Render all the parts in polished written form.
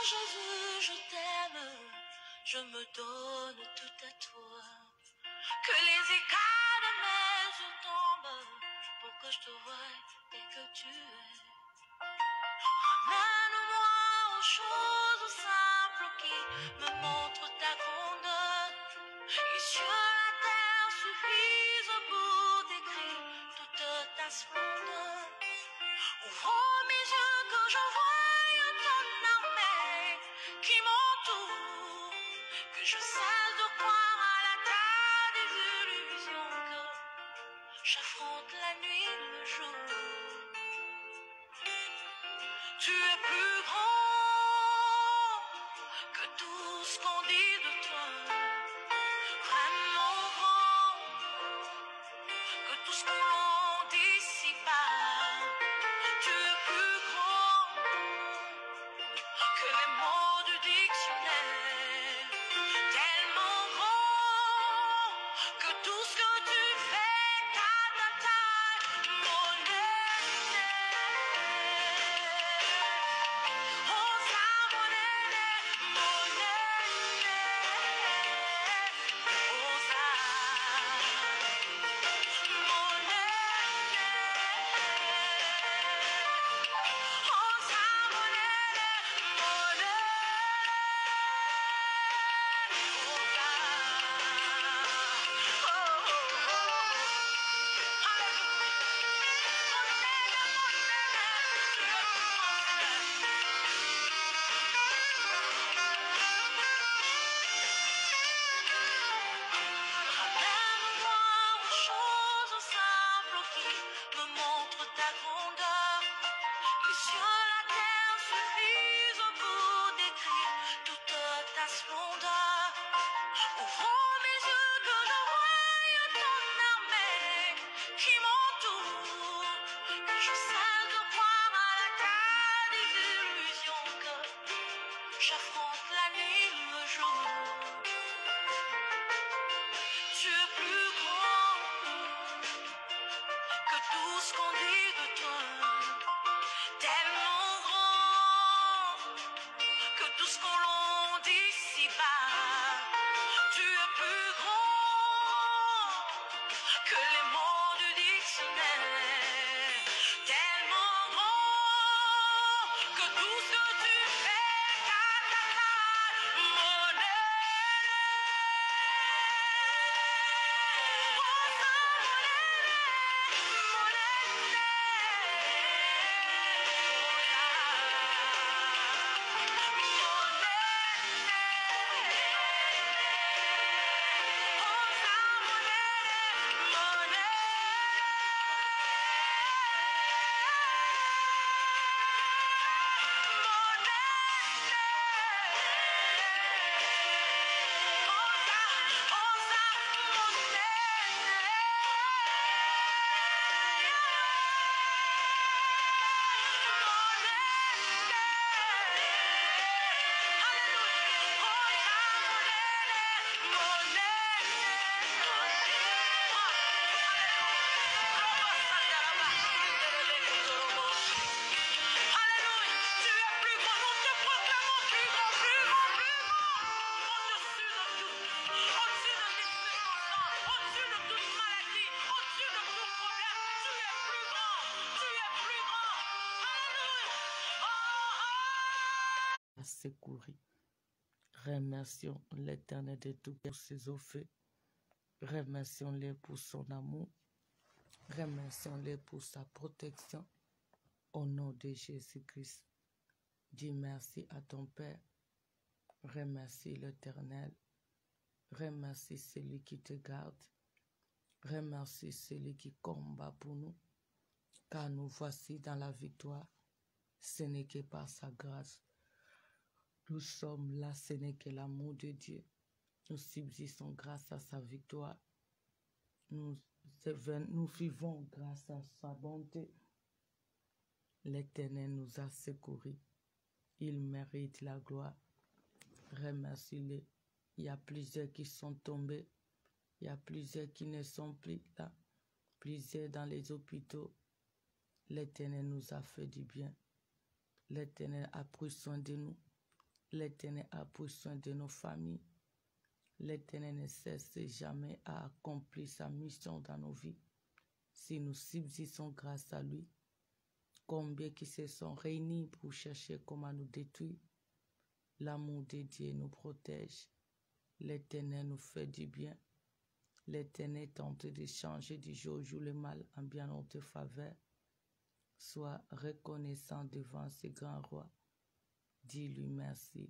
Jésus, je t'aime, je me donne tout à toi. Que les écailles de mes yeux tombent pour que je te voie dès que tu es. Ramène-moi aux choses simples qui me montrent ta grandeur. Les cieux, la terre suffisent pour décrire toute ta splendeur. Ouvre mes yeux que je voie ton armée qui m'entoure, que je cesse de croire à la terre des illusions, que j'affronte la nuit, le jour. Tu es plus grand que tout ce qu'on dit de toi, vraiment grand que tout ce qu'on dit ici-bas. Tu es plus grand que les mots du dictionnaire, tellement grand que tout ce que tu fais, mon Ramène-moi aux choses simples qui me montrent ta grandeur. Les cieux, la terre suffisent pour décrire toute ta splendeur. Ouvre mes yeux que je voie ton armée qui m'entoure, que je cesse de croire à la terre des illusions, que j'affronte la nuit, le jour. Tu es plus grand que tout ce qu'on dit de toi, tellement grand que tout ce qu'on l'on dit ici-bas. Tu es plus grand que les mots du dictionnaire, tellement grand que tout ce que tu fais, secourir. Remercions l'Éternel de tout pour ses offres. Remercions-le pour son amour. Remercions-le pour sa protection. Au nom de Jésus-Christ, dis merci à ton Père. Remercie l'Éternel. Remercie celui qui te garde. Remercie celui qui combat pour nous. Car nous voici dans la victoire. Ce n'est que par sa grâce. Nous sommes là, ce n'est que l'amour de Dieu. Nous subsistons grâce à sa victoire. Nous vivons grâce à sa bonté. L'Éternel nous a secourus. Il mérite la gloire. Remercie-le. Il y a plusieurs qui sont tombés. Il y a plusieurs qui ne sont plus là. Plusieurs dans les hôpitaux. L'Éternel nous a fait du bien. L'Éternel a pris soin de nous. L'Éternel a pris soin de nos familles. L'Éternel ne cesse jamais à accomplir sa mission dans nos vies. Si nous subsistons grâce à lui, combien qui se sont réunis pour chercher comment nous détruire. L'amour de Dieu nous protège. L'Éternel nous fait du bien. L'Éternel tente de changer du jour au jour le mal en bien notre faveur. Sois reconnaissant devant ce grand roi. Dis-lui merci.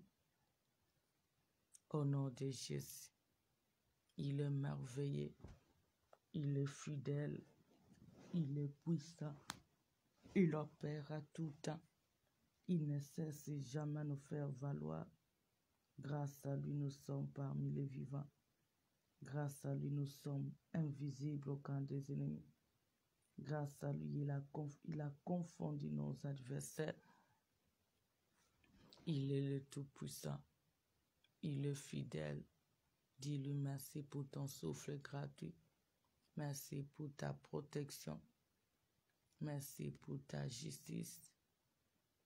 Au nom de Jésus, il est merveilleux, il est fidèle, il est puissant, il opère à tout temps. Il ne cesse jamais à nous faire valoir. Grâce à lui, nous sommes parmi les vivants. Grâce à lui, nous sommes invisibles au camp des ennemis. Grâce à lui, il a confondu nos adversaires. Il est le Tout-Puissant. Il est fidèle. Dis-lui merci pour ton souffle gratuit. Merci pour ta protection. Merci pour ta justice.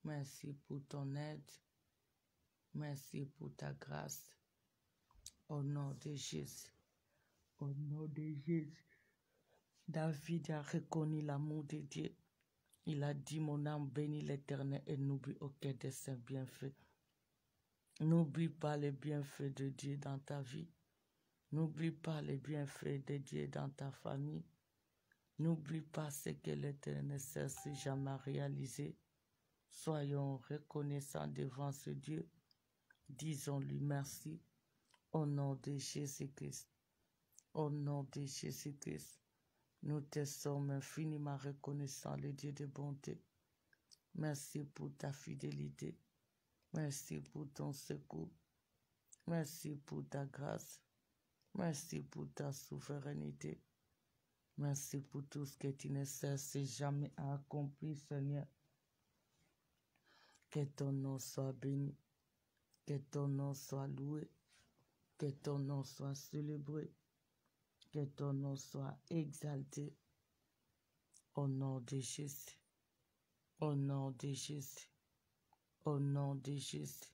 Merci pour ton aide. Merci pour ta grâce. Au nom de Jésus. Au nom de Jésus. David a reconnu l'amour de Dieu. Il a dit, mon âme bénit l'Éternel et n'oublie aucun de ses bienfaits. N'oublie pas les bienfaits de Dieu dans ta vie. N'oublie pas les bienfaits de Dieu dans ta famille. N'oublie pas ce que l'Éternel ne cesse jamais à réaliser. Soyons reconnaissants devant ce Dieu. Disons-lui merci. Au nom de Jésus-Christ. Au nom de Jésus-Christ. Nous te sommes infiniment reconnaissants, le Dieu de bonté. Merci pour ta fidélité. Merci pour ton secours. Merci pour ta grâce. Merci pour ta souveraineté. Merci pour tout ce que tu ne cesses jamais à accomplir, Seigneur. Que ton nom soit béni. Que ton nom soit loué. Que ton nom soit célébré. Que ton nom soit exalté. Au nom de Jésus. Au nom de Jésus. Au nom de Jésus.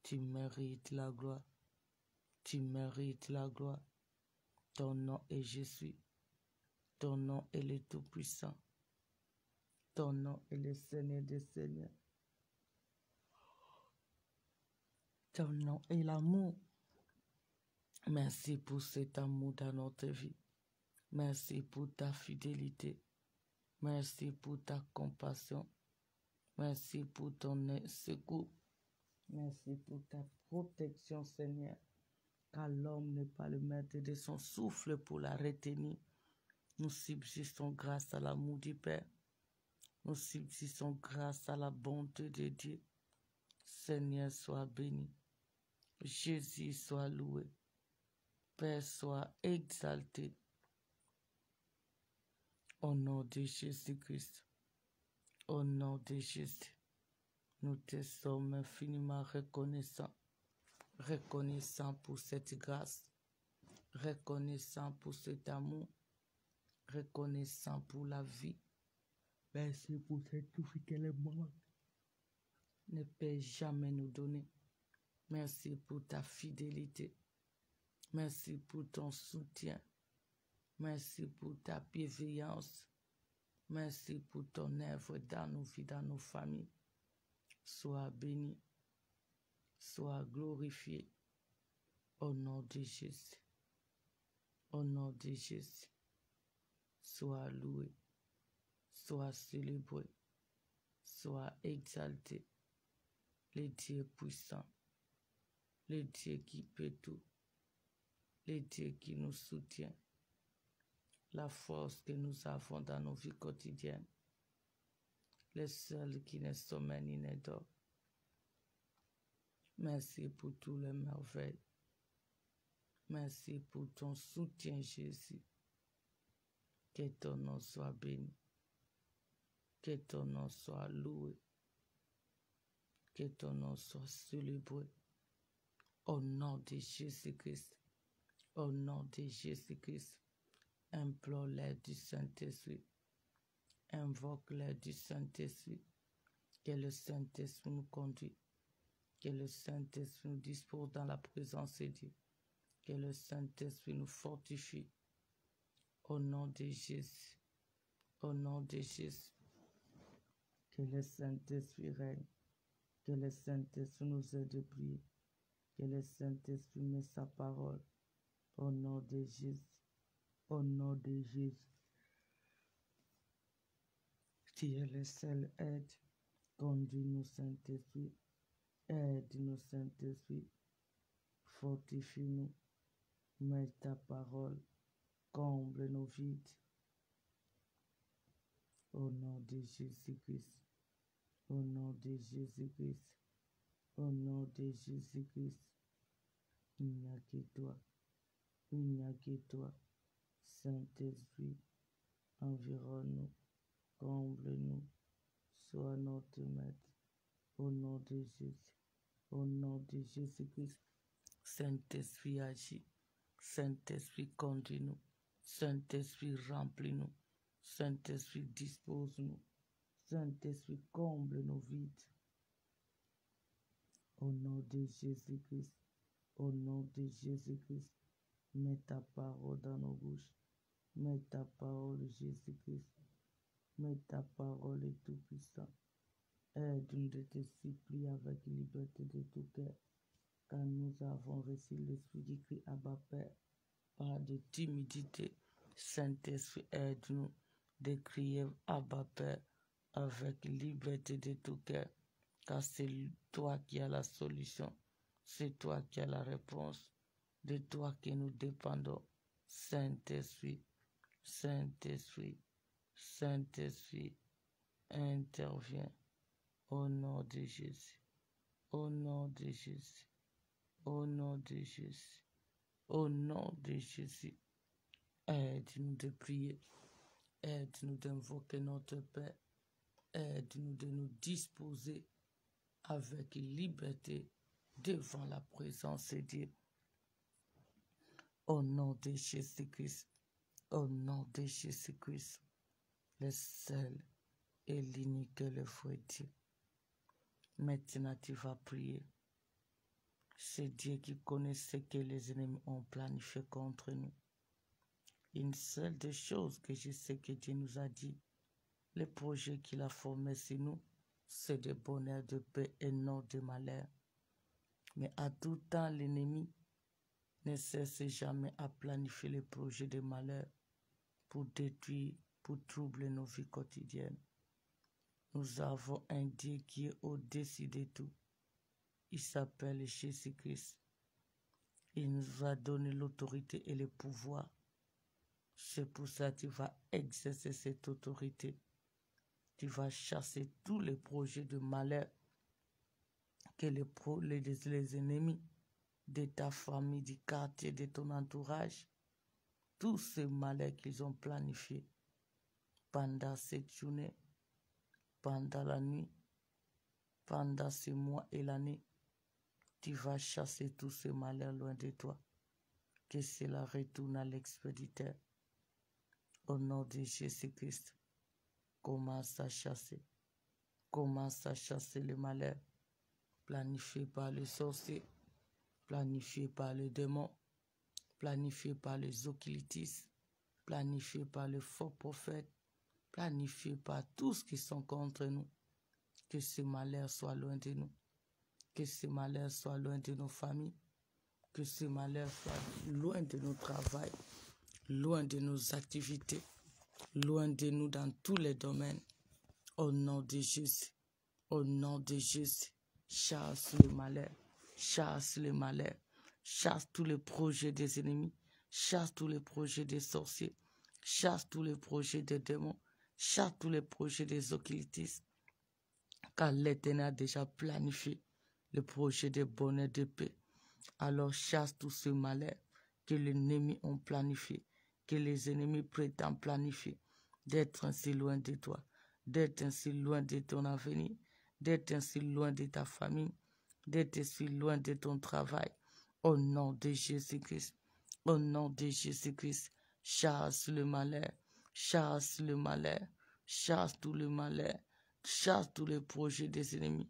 Tu mérites la gloire. Tu mérites la gloire. Ton nom est Jésus. Ton nom est le Tout-Puissant. Ton nom est le Seigneur des Seigneurs. Ton nom est l'amour. Merci pour cet amour dans notre vie. Merci pour ta fidélité. Merci pour ta compassion. Merci pour ton secours. Merci pour ta protection, Seigneur. Car l'homme n'est pas le maître de son souffle pour la retenir. Nous subsistons grâce à l'amour du Père. Nous subsistons grâce à la bonté de Dieu. Seigneur, sois béni. Jésus soit loué. Père, sois exalté. Au nom de Jésus-Christ. Au nom de Jésus. Nous te sommes infiniment reconnaissants. Reconnaissants pour cette grâce. Reconnaissants pour cet amour. Reconnaissants pour la vie. Merci pour cette tout que le monde ne peut jamais nous donner. Merci pour ta fidélité. Merci pour ton soutien. Merci pour ta bienveillance. Merci pour ton œuvre dans nos vies, dans nos familles. Sois béni. Sois glorifié. Au nom de Jésus. Au nom de Jésus. Sois loué. Sois célébré. Sois exalté. Le Dieu puissant. Le Dieu qui peut tout. Le Dieu qui nous soutient. La force que nous avons dans nos vies quotidiennes. Le seul qui ne sommeille ni ne dort. Merci pour toutes les merveilles. Merci pour ton soutien, Jésus. Que ton nom soit béni. Que ton nom soit loué. Que ton nom soit célébré. Au nom de Jésus-Christ. Au nom de Jésus-Christ. Implore l'aide du Saint-Esprit. Invoque l'aide du Saint-Esprit. Que le Saint-Esprit nous conduise. Que le Saint-Esprit nous dispose dans la présence de Dieu. Que le Saint-Esprit nous fortifie. Au nom de Jésus. Au nom de Jésus. Que le Saint-Esprit règne. Que le Saint-Esprit nous aide à prier. Que le Saint-Esprit met sa parole. Au nom de Jésus. Au nom de Jésus. Tu es le seul aide. Conduis-nous, Saint-Esprit. Aide-nous, Saint-Esprit. Fortifie-nous. Mets ta parole. Comble nos vides. Au nom de Jésus-Christ. Au nom de Jésus-Christ. Au nom de Jésus-Christ. Il n'y a que toi. Il n'y a que toi. Saint-Esprit, environne-nous. Comble-nous. Sois notre maître. Au nom de Jésus. Au nom de Jésus-Christ. Saint-Esprit agit. Saint-Esprit conduis-nous. Saint-Esprit remplis-nous. Saint-Esprit dispose-nous. Saint-Esprit comble nos vides. Au nom de Jésus-Christ. Au nom de Jésus-Christ. Mets ta parole dans nos bouches. Mets ta parole, Jésus-Christ. Mets ta parole est tout puissant. Aide-nous de te supplier avec liberté de tout cœur. Car nous avons reçu l'Esprit qui crie Abba Père. Pas de timidité. Saint-Esprit, aide-nous de crier Abba Père avec liberté de tout cœur. Car c'est toi qui as la solution. C'est toi qui as la réponse. De toi que nous dépendons. Saint-Esprit, Saint-Esprit, Saint-Esprit, interviens. Au nom de Jésus. Au nom de Jésus. Au nom de Jésus. Au nom de Jésus. Aide-nous de prier. Aide-nous d'invoquer notre Père. Aide-nous de nous disposer avec liberté devant la présence de Dieu. Au nom de Jésus-Christ. Au nom de Jésus-Christ. Le seul et l'unique le vrai Dieu. Maintenant, tu vas prier. C'est Dieu qui connaît ce que les ennemis ont planifié contre nous. Une seule des choses que je sais que Dieu nous a dit, le projet qu'il a formé sur nous, c'est de bonheur, de paix et non de malheur. Mais à tout temps, l'ennemi ne cesse jamais à planifier les projets de malheur pour détruire, pour troubler nos vies quotidiennes. Nous avons un Dieu qui est au-dessus de tout. Il s'appelle Jésus-Christ. Il nous a donné l'autorité et le pouvoir. C'est pour ça que tu vas exercer cette autorité. Tu vas chasser tous les projets de malheur que les ennemis de ta famille, du quartier, de ton entourage, tous ces malheurs qu'ils ont planifiés pendant cette journée, pendant la nuit, pendant ce mois et l'année, tu vas chasser tous ces malheurs loin de toi. Que cela retourne à l'expéditeur. Au nom de Jésus-Christ, commence à chasser. Commence à chasser le malheur planifié par les sorciers, planifié par les démons, planifié par les occultistes, planifié par les faux prophètes, planifié par tous qui sont contre nous. Que ce malheur soit loin de nous. Que ce malheur soit loin de nos familles. Que ce malheur soit loin de nos travails, loin de nos activités, loin de nous dans tous les domaines. Au nom de Jésus, au nom de Jésus, chasse le malheur, chasse le malheur, chasse tous les projets des ennemis, chasse tous les projets des sorciers, chasse tous les projets des démons, chasse tous les projets des occultistes, car l'Éternel a déjà planifié le projet de bonheur, de paix. Alors chasse tout ce malheur que les ennemis ont planifié, que les ennemis prétendent planifier, d'être ainsi loin de toi, d'être ainsi loin de ton avenir, d'être ainsi loin de ta famille, d'être ainsi loin de ton travail. Au nom de Jésus-Christ, au nom de Jésus-Christ, chasse le malheur, chasse le malheur, chasse tout le malheur, chasse tous les projets des ennemis,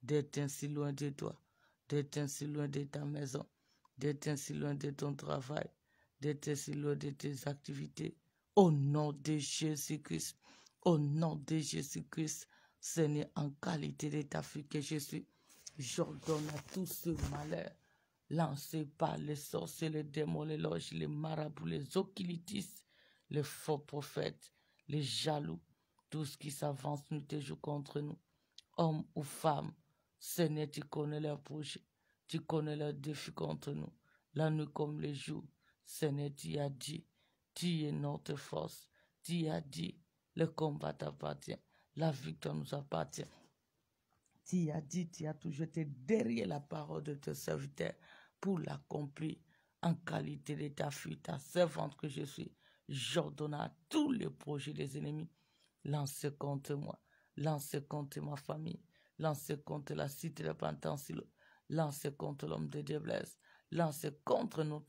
d'être ainsi loin de toi. d'être ainsi loin de ta maison, d'être ainsi loin de ton travail, d'être ainsi loin de tes activités. Au nom de Jésus-Christ, au nom de Jésus-Christ, Seigneur, en qualité de ta fille que je suis, j'ordonne à tout ce malheur lancé par les sorciers, les démons, les loges, les marabouts, les occultistes, les faux prophètes, les jaloux, tout ce qui s'avance nuit et jour contre nous, hommes ou femmes. Seigneur, tu connais leurs projets, tu connais leurs défis contre nous, la nuit comme les jours. Seigneur, tu as dit, tu es notre force, tu as dit, le combat t'appartient, la victoire nous appartient. Tu as dit, tu as toujours été derrière la parole de tes serviteurs pour l'accomplir en qualité de ta fille, ta servante que je suis. J'ordonne à tous les projets des ennemis lancés contre moi, lancés contre ma famille, lancés contre la cité de Pantansilo, lancés contre l'homme de Dieu Blaise, lancés contre nos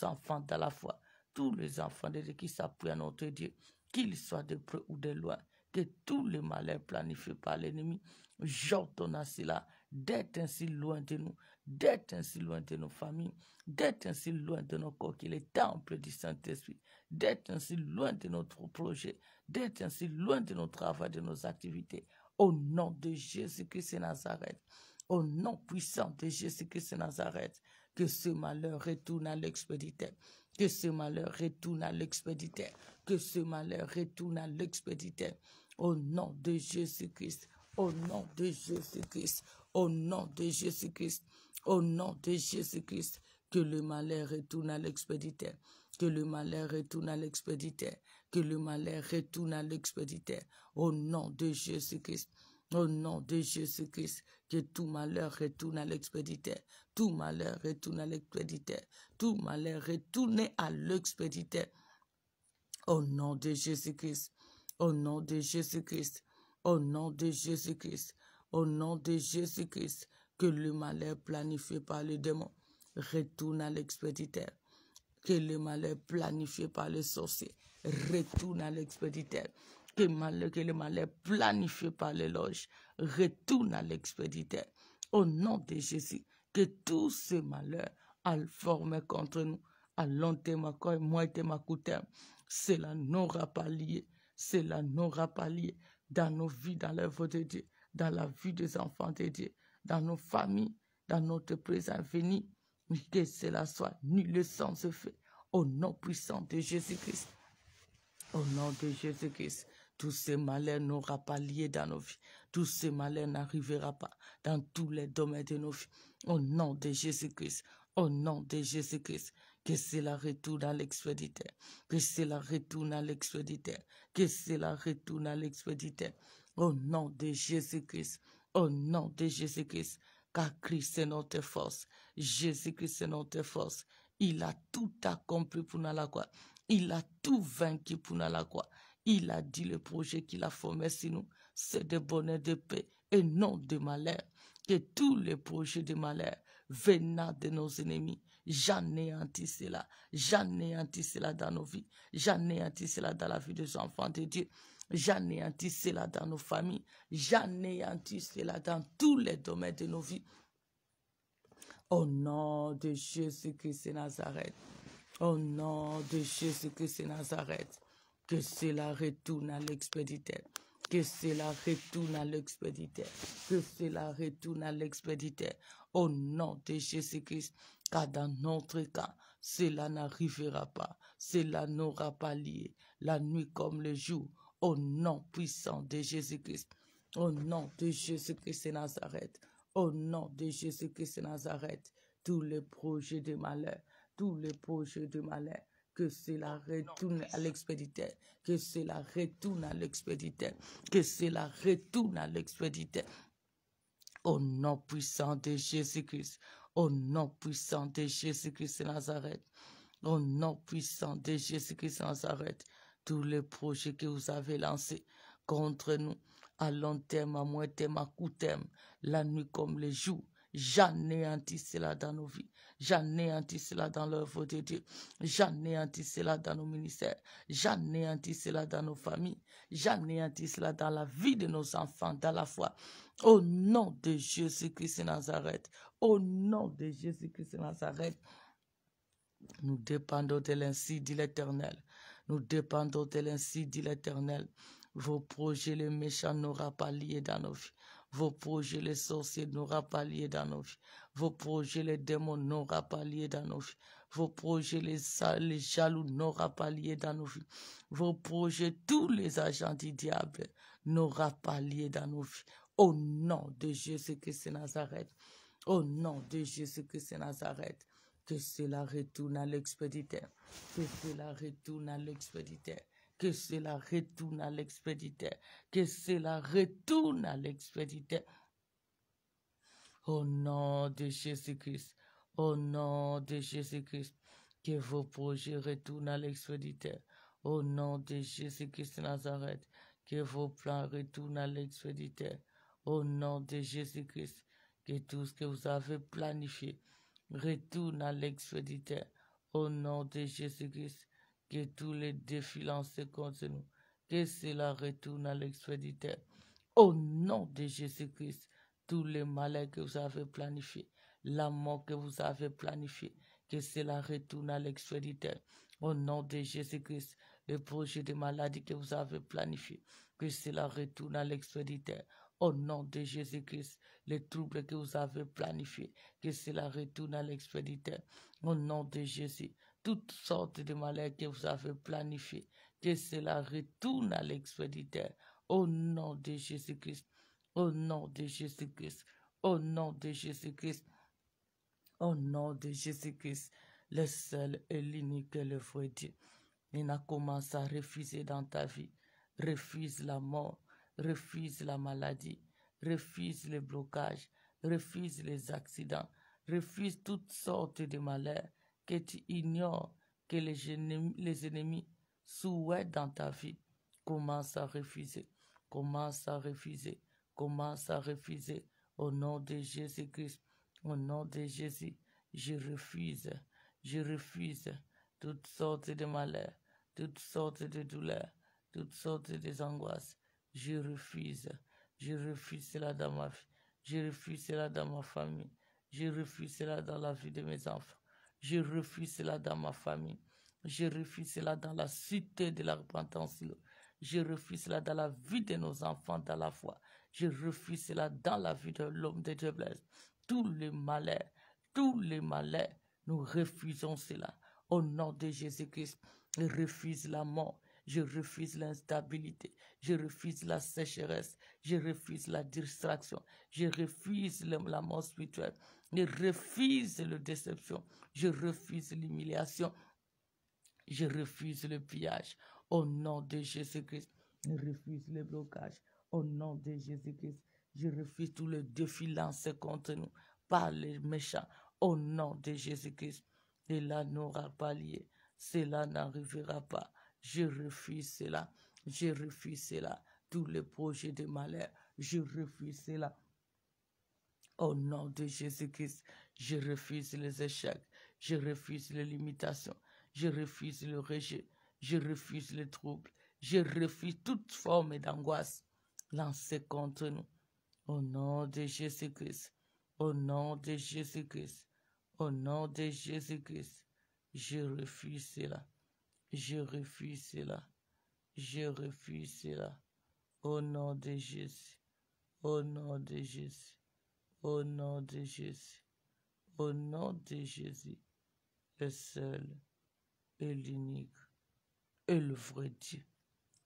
enfants dans la foi, tous les enfants de Dieu qui s'appuient à notre Dieu, qu'ils soient de près ou de loin, que tous les malheurs planifiés par l'ennemi, j'ordonne à cela d'être ainsi loin de nous, d'être ainsi loin de nos familles, d'être ainsi loin de nos corps, qu'il est temple du Saint-Esprit, d'être ainsi loin de notre projet, d'être ainsi loin de notre travail, de nos activités. Au nom de Jésus-Christ de Nazareth, au nom puissant de Jésus-Christ de Nazareth, que ce malheur retourne à l'expéditeur, que ce malheur retourne à l'expéditeur, que ce malheur retourne à l'expéditeur. Au nom de Jésus-Christ, au nom de Jésus-Christ, au nom de Jésus-Christ, au nom de Jésus-Christ, que le malheur retourne à l'expéditeur, que le malheur retourne à l'expéditeur, que le malheur retourne à l'expéditeur. Au nom de Jésus-Christ, au nom de Jésus-Christ, que tout malheur retourne à l'expéditeur, tout malheur retourne à l'expéditeur, tout malheur retourne à l'expéditeur. Au nom de Jésus-Christ, au nom de Jésus-Christ, au nom de Jésus-Christ, au nom de Jésus-Christ, que le malheur planifié par le démon retourne à l'expéditeur, que le malheur planifié par les sorciers retourne à l'expéditeur, que le malheur planifié par les loges retourne à l'expéditeur. Au nom de Jésus, que tous ces malheurs formés contre nous, à long terme, à moyen terme, à court terme, cela n'aura pas lié, cela n'aura pas lié dans nos vies, dans l'œuvre de Dieu, dans la vie des enfants de Dieu, dans nos familles, dans notre présent venu, que cela soit nul le sang se fait. Au nom puissant de Jésus-Christ, au nom de Jésus-Christ, tous ces malheurs n'aura pas lié dans nos vies. Tous ces malheurs n'arrivera pas dans tous les domaines de nos vies. Au nom de Jésus-Christ, au nom de Jésus-Christ, que cela retourne à l'expéditeur, que cela retourne à l'expéditeur, que cela retourne à l'expéditeur. Au nom de Jésus-Christ, au nom de Jésus-Christ, car Christ est notre force. Jésus-Christ est notre force. Il a tout accompli pour nous à la croix. Il a tout vaincu pour nous à la croix. Il a dit le projet qu'il a formé sur nous, c'est de bonheur, de paix et non de malheur. Que tous les projets de malheur venant de nos ennemis, j'anéantis cela dans nos vies, j'anéantis cela dans la vie des enfants de Dieu, j'anéantis cela dans nos familles, j'anéantis cela dans tous les domaines de nos vies. Au nom de Jésus-Christ de Nazareth, au nom de Jésus-Christ de Nazareth, que cela retourne à l'expéditeur, que cela retourne à l'expéditeur, que cela retourne à l'expéditeur, au nom de Jésus-Christ, car dans notre cas, cela n'arrivera pas, cela n'aura pas lié, la nuit comme le jour, au nom puissant de Jésus-Christ, au nom de Jésus-Christ de Nazareth, au nom de Jésus-Christ de Nazareth, tous les projets de malheur, tous les projets de malheur, que cela retourne à l'expéditeur, que cela retourne à l'expéditeur, que cela retourne à l'expéditeur. Au nom puissant de Jésus-Christ, au nom puissant de Jésus-Christ de Nazareth, au nom puissant de Jésus-Christ de Nazareth, tous les projets que vous avez lancés contre nous, à long terme, à moyen terme, à court terme, la nuit comme le jour, J'anéantis cela dans nos vies. J'anéantis cela dans l'œuvre de Dieu. J'anéantis cela dans nos ministères. J'anéantis cela dans nos familles. J'anéantis cela dans la vie de nos enfants, dans la foi. Au nom de Jésus-Christ de Nazareth. Au nom de Jésus-Christ de Nazareth. Nous dépendons de l'ainsi, dit l'Éternel. Nous dépendons de l'ainsi, dit l'Éternel. Vos projets, les méchants, n'auront pas lié dans nos vies. Vos projets, les sorciers, n'auront pas lié dans nos vies. Vos projets, les démons, n'auront pas lié dans nos vies. Vos projets, les jaloux, n'auront pas lié dans nos vies. Vos projets, tous les agents du diable, n'auront pas lié dans nos vies. Au nom de Jésus-Christ de Nazareth. Au nom de Jésus-Christ de Nazareth. Que cela retourne à l'expéditeur. Que cela retourne à l'expéditeur. Que cela retourne à l'expéditeur. Que cela retourne à l'expéditeur. Au nom de Jésus-Christ. Au nom de Jésus-Christ. Que vos projets retournent à l'expéditeur. Au nom de Jésus-Christ de Nazareth. Que vos plans retournent à l'expéditeur. Au nom de Jésus-Christ. Que tout ce que vous avez planifié retourne à l'expéditeur. Au nom de Jésus-Christ, que tous les défis lancés contre nous, que cela retourne à l'expéditeur. Au nom de Jésus-Christ, tous les malheurs que vous avez planifiés, la mort que vous avez planifiée, que cela retourne à l'expéditeur. Au nom de Jésus-Christ, le projet de maladie que vous avez planifié, que cela retourne à l'expéditeur. Au nom de Jésus-Christ, les troubles que vous avez planifiés, que cela retourne à l'expéditeur. Au nom de Jésus, toutes sortes de malheurs que vous avez planifiés, que cela retourne à l'expéditeur. Au nom de Jésus-Christ, au nom de Jésus-Christ, au nom de Jésus-Christ, au nom de Jésus-Christ, le seul et l'unique et le vrai Dieu. Il a commencé à refuser dans ta vie. Refuse la mort, refuse la maladie, refuse les blocages, refuse les accidents, refuse toutes sortes de malheurs que tu ignores que les ennemis souhaitent dans ta vie. Commence à refuser, commence à refuser, commence à refuser. Au nom de Jésus-Christ, au nom de Jésus, je refuse toutes sortes de malheurs, toutes sortes de douleurs, toutes sortes de angoisses. Je refuse cela dans ma vie, je refuse cela dans ma famille, je refuse cela dans la vie de mes enfants, je refuse cela dans ma famille, je refuse cela dans la cité de la repentance, je refuse cela dans la vie de nos enfants dans la foi, je refuse cela dans la vie de l'homme de Dieu blesse. Tous les malheurs, nous refusons cela. Au nom de Jésus-Christ, je refuse la mort, je refuse l'instabilité, je refuse la sécheresse, je refuse la distraction, je refuse la mort spirituelle, je refuse la déception, je refuse l'humiliation, je refuse le pillage. Au nom de Jésus-Christ, je refuse le blocage. Au nom de Jésus-Christ, je refuse tous les défis lancés contre nous par les méchants. Au nom de Jésus-Christ, cela n'aura pas lieu. Cela n'arrivera pas. Je refuse cela. Je refuse cela. Tous les projets de malheur, je refuse cela. Au nom de Jésus-Christ, je refuse les échecs. Je refuse les limitations. Je refuse le rejet. Je refuse les troubles. Je refuse toute forme d'angoisse lancée contre nous. Au nom de Jésus-Christ. Au nom de Jésus-Christ. Au nom de Jésus-Christ. Je refuse cela. Je refuse cela. Je refuse cela. Au nom de Jésus. Au nom de Jésus. Au nom de Jésus. Au nom de Jésus. Le seul et l'unique et le vrai Dieu.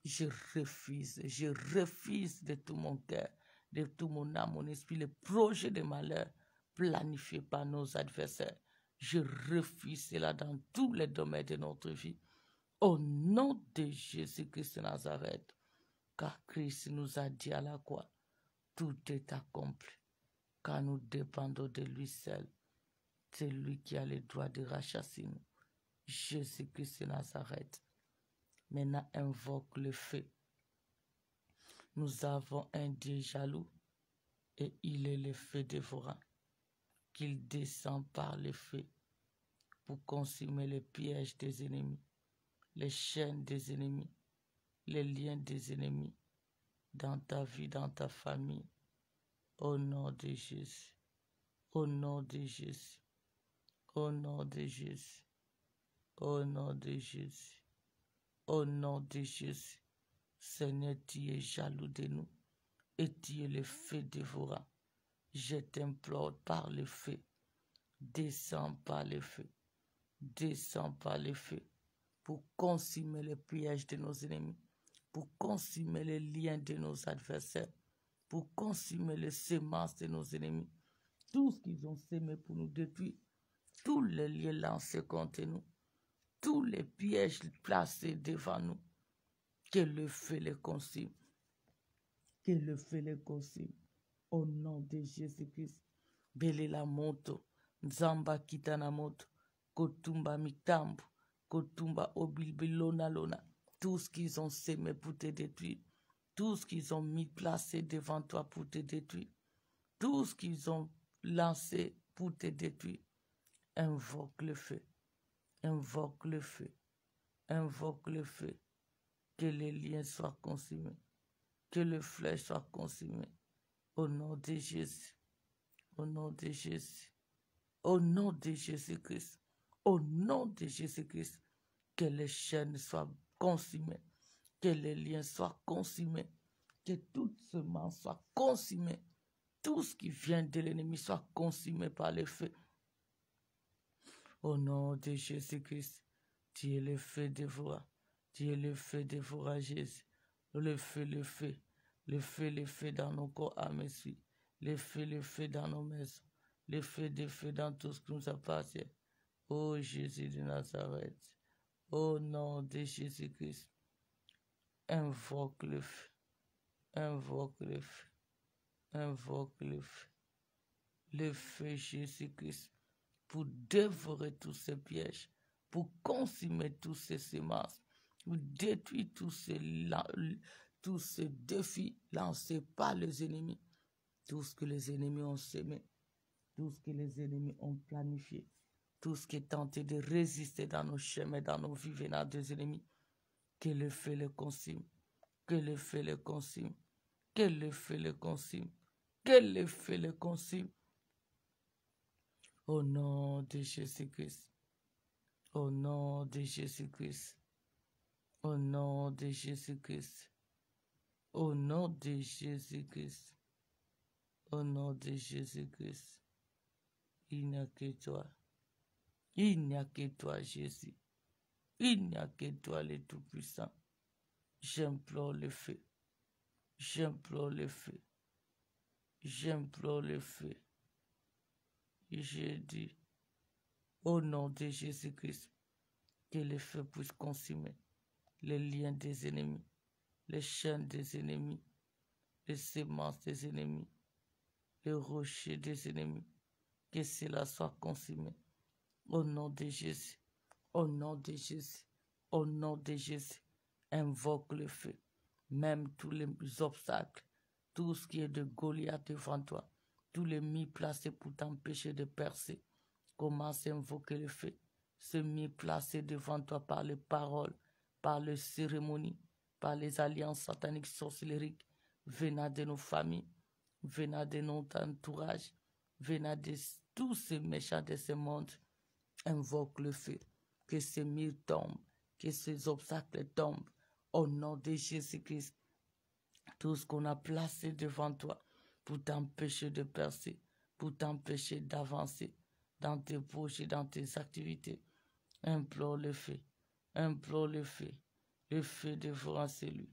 Je refuse de tout mon cœur, de tout mon âme, mon esprit, les projets de malheur planifiés par nos adversaires. Je refuse cela dans tous les domaines de notre vie. Au nom de Jésus-Christ de Nazareth, car Christ nous a dit à la croix, tout est accompli, car nous dépendons de lui seul. C'est lui qui a le droit de rachasser nous. Jésus-Christ de Nazareth. Maintenant, invoque le feu. Nous avons un Dieu jaloux et il est le feu dévorant. qu'il descend par le feu pour consumer les pièges des ennemis, les chaînes des ennemis, les liens des ennemis dans ta vie, dans ta famille. Au nom de Jésus, au nom de Jésus, au nom de Jésus, au nom de Jésus, au nom de Jésus. Seigneur, tu es jaloux de nous et tu es le feu dévorant. Je t'implore par le feu, descends par le feu, descends par le feu pour consumer les pièges de nos ennemis, pour consumer les liens de nos adversaires, pour consumer les semences de nos ennemis, tout ce qu'ils ont semé pour nous détruire, tous les liens lancés contre nous, tous les pièges placés devant nous, que le feu les consume, que le feu les consume. Au nom de Jésus-Christ, Belela moto, Nzamba kitana moto, Kotumba mitambo, Kotumba obilbilona lona, tout ce qu'ils ont semé pour te détruire, tout ce qu'ils ont mis placé devant toi pour te détruire, tout ce qu'ils ont lancé pour te détruire, invoque le feu, invoque le feu, invoque le feu, que les liens soient consumés, que le flèche soit consumé, au nom de Jésus, au nom de Jésus, au nom de Jésus-Christ, au nom de Jésus-Christ, que les chaînes soient consumées, que les liens soient consumés, que toute semence soit consumée, tout ce qui vient de l'ennemi soit consumé par le feu. Au nom de Jésus-Christ, tu es le feu dévorant, tu es le feu dévorant, Jésus, le feu, le feu, le feu, le feu dans nos corps à messie, le feu dans nos maisons, le feu dans tout ce qui nous appartient. Ô Jésus de Nazareth, au nom de Jésus-Christ, invoque le feu, invoque le feu, invoque le feu Jésus-Christ, pour dévorer tous ces pièges, pour consumer tous ces semences, pour détruire tous ces défis lancés par les ennemis, tout ce que les ennemis ont semé, tout ce que les ennemis ont planifié, tout ce qui est tenté de résister dans nos chemins, dans nos vies venant des ennemis, que le feu les consume, que le feu les consume, que le feu les consume, que le feu les consume. Au nom de Jésus-Christ, au nom de Jésus-Christ, au nom de Jésus-Christ, au nom de Jésus-Christ, au nom de Jésus-Christ, il n'y a que toi, il n'y a que toi, Jésus, il n'y a que toi, le Tout-Puissant. J'implore le feu, j'implore le feu, j'implore le feu. J'ai dit, au nom de Jésus-Christ, que le feu puisse consumer les liens des ennemis, les chaînes des ennemis, les semences des ennemis, les rochers des ennemis, que cela soit consumé. Au nom de Jésus, au nom de Jésus, au nom de Jésus, invoque le feu, même tous les obstacles, tout ce qui est de Goliath devant toi, tous les mis placés pour t'empêcher de percer. Commence à invoquer le feu, ce mis placé devant toi par les paroles, par les cérémonies, par les alliances sataniques sorcellériques, venant de nos familles, venant de notre entourage, venant de tous ces méchants de ce monde. Invoque le feu, que ces murs tombent, que ces obstacles tombent, au nom de Jésus-Christ. Tout ce qu'on a placé devant toi pour t'empêcher de percer, pour t'empêcher d'avancer dans tes projets, dans tes activités. Implore le feu, le feu dévorant c'est lui,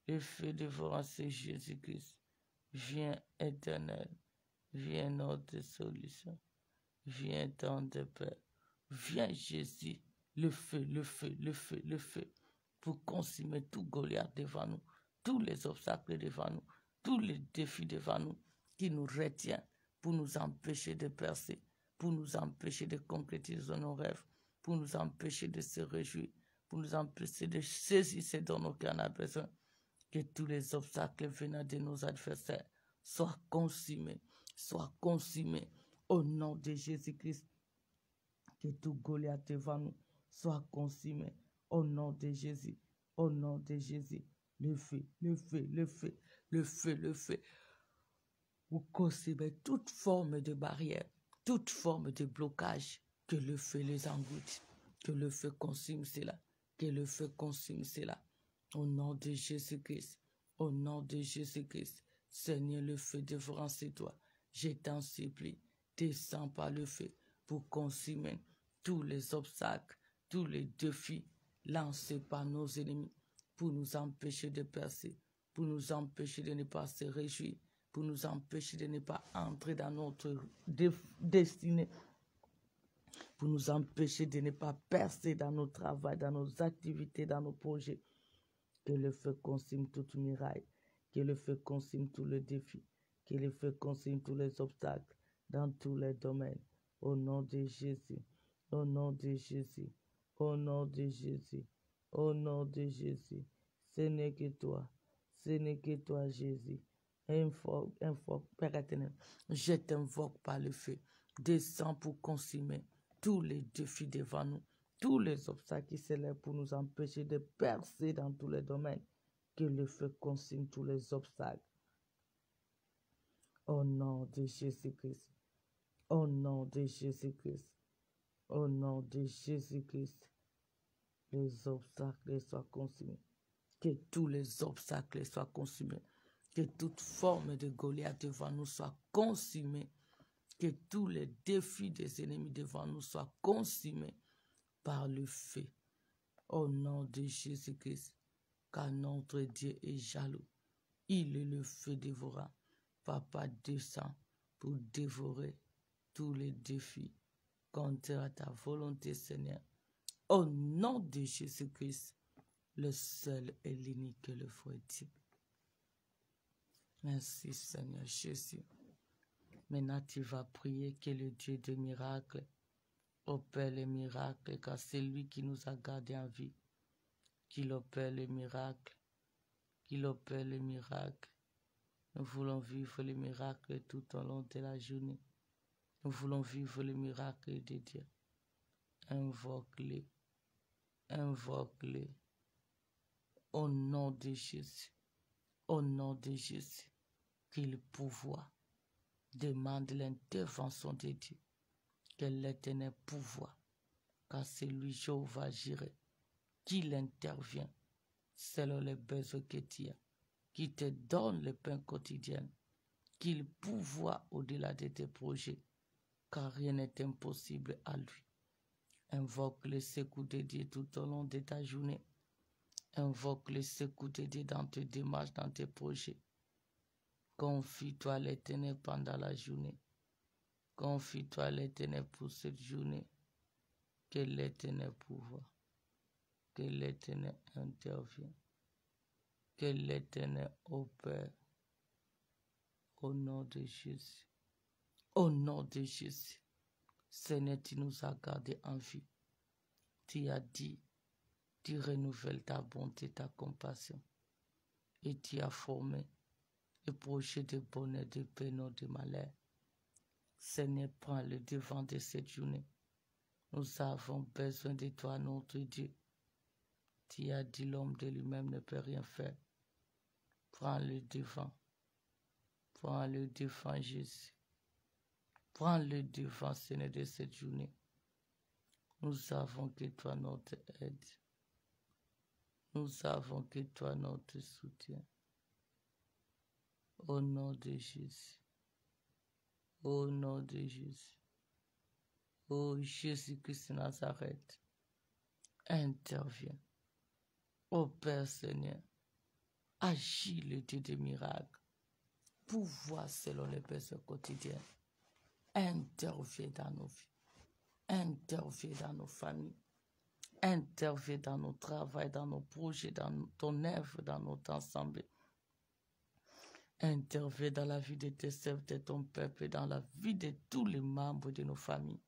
le feu dévorant c'est Jésus-Christ. Viens éternel, viens notre solution, viens temps de paix, viens Jésus, le feu, pour consumer tout Goliath devant nous, tous les obstacles devant nous, tous les défis devant nous qui nous retiennent pour nous empêcher de percer, pour nous empêcher de concrétiser nos rêves, pour nous empêcher de se réjouir, pour nous empêcher de saisir ce dont nos cœurs ont besoin. Que tous les obstacles venant de nos adversaires soient consumés Au nom de Jésus-Christ, que tout Goliath devant nous soit consumé. Au nom de Jésus, au nom de Jésus, le feu, le feu, le feu, le feu, le feu. Vous consumez toute forme de barrière, toute forme de blocage, que le feu les engloutit, que le feu consume cela, que le feu consume cela. Au nom de Jésus-Christ, au nom de Jésus-Christ, Seigneur, le feu devant c'est toi. Je t'en supplie, descends par le feu pour consumer tous les obstacles, tous les défis lancés par nos ennemis, pour nous empêcher de percer, pour nous empêcher de ne pas se réjouir, pour nous empêcher de ne pas entrer dans notre destinée, pour nous empêcher de ne pas percer dans nos travaux, dans nos activités, dans nos projets. Que le feu consume toute muraille, que le feu consume tous les défis, que le feu consume tous les obstacles dans tous les domaines. Au nom de Jésus, au nom de Jésus, au nom de Jésus, au nom de Jésus. Ce n'est que toi, Jésus. Père éternel, je t'invoque par le feu. Descends pour consumer tous les défis devant nous, tous les obstacles qui s'élèvent pour nous empêcher de percer dans tous les domaines. Que le feu consume tous les obstacles. Au nom de Jésus-Christ, au nom de Jésus-Christ, au nom de Jésus-Christ, les obstacles soient consumés. Que tous les obstacles soient consumés. Que toute forme de Goliath devant nous soit consumée. Que tous les défis des ennemis devant nous soient consumés par le feu. Au nom de Jésus-Christ, car notre Dieu est jaloux. Il est le feu dévorant. Papa descend pour dévorer tous les défis contraires à ta volonté, Seigneur. Au nom de Jésus-Christ, le seul et l'unique, le vrai Dieu. Merci, Seigneur Jésus. Maintenant, tu vas prier que le Dieu des miracles opère les miracles, car c'est lui qui nous a gardés en vie. Qu'il opère les miracles, qu'il opère les miracles. Nous voulons vivre les miracles tout au long de la journée. Nous voulons vivre les miracles de Dieu. Invoque-les, invoque-les. Au nom de Jésus, au nom de Jésus, qu'il pouvoir demande l'intervention de Dieu, que l'Éternel pouvoir, car c'est lui, Jéhovah Jireh, qu'il intervient selon les besoins que tu as, qui te donne le pain quotidien, qu'il pouvoir au-delà de tes projets, car rien n'est impossible à lui. Invoque le secours de Dieu tout au long de ta journée. Invoque le secours de Dieu dans tes démarches, dans tes projets. Confie-toi à l'Éternel pendant la journée. Confie-toi à l'Éternel pour cette journée. Que l'Éternel pouvoir, que l'Éternel intervienne, que l'Éternel opère. Au nom de Jésus. Au nom de Jésus. Seigneur, tu nous as gardés en vie. Tu as dit, tu renouvelles ta bonté, ta compassion. Et tu as formé le projet de bonheur, de paix, non de malheur. Seigneur, prends le devant de cette journée. Nous avons besoin de toi, notre Dieu. Tu as dit, l'homme de lui-même ne peut rien faire. Prends le devant. Prends le devant, Jésus. Prends le devant, Seigneur, de cette journée. Nous avons que toi notre aide. Nous avons que toi notre soutien. Au nom de Jésus. Au nom de Jésus. Ô Jésus-Christ de Nazareth, interviens. Ô Père Seigneur, agis le Dieu des miracles. Pouvoir selon les besoins quotidiens. Interviens dans nos vies. Interviens dans nos familles. Interviens dans nos travaux, dans nos projets, dans ton œuvre, dans notre ensemble. Interviens dans la vie de tes servants, de ton peuple, dans la vie de tous les membres de nos familles.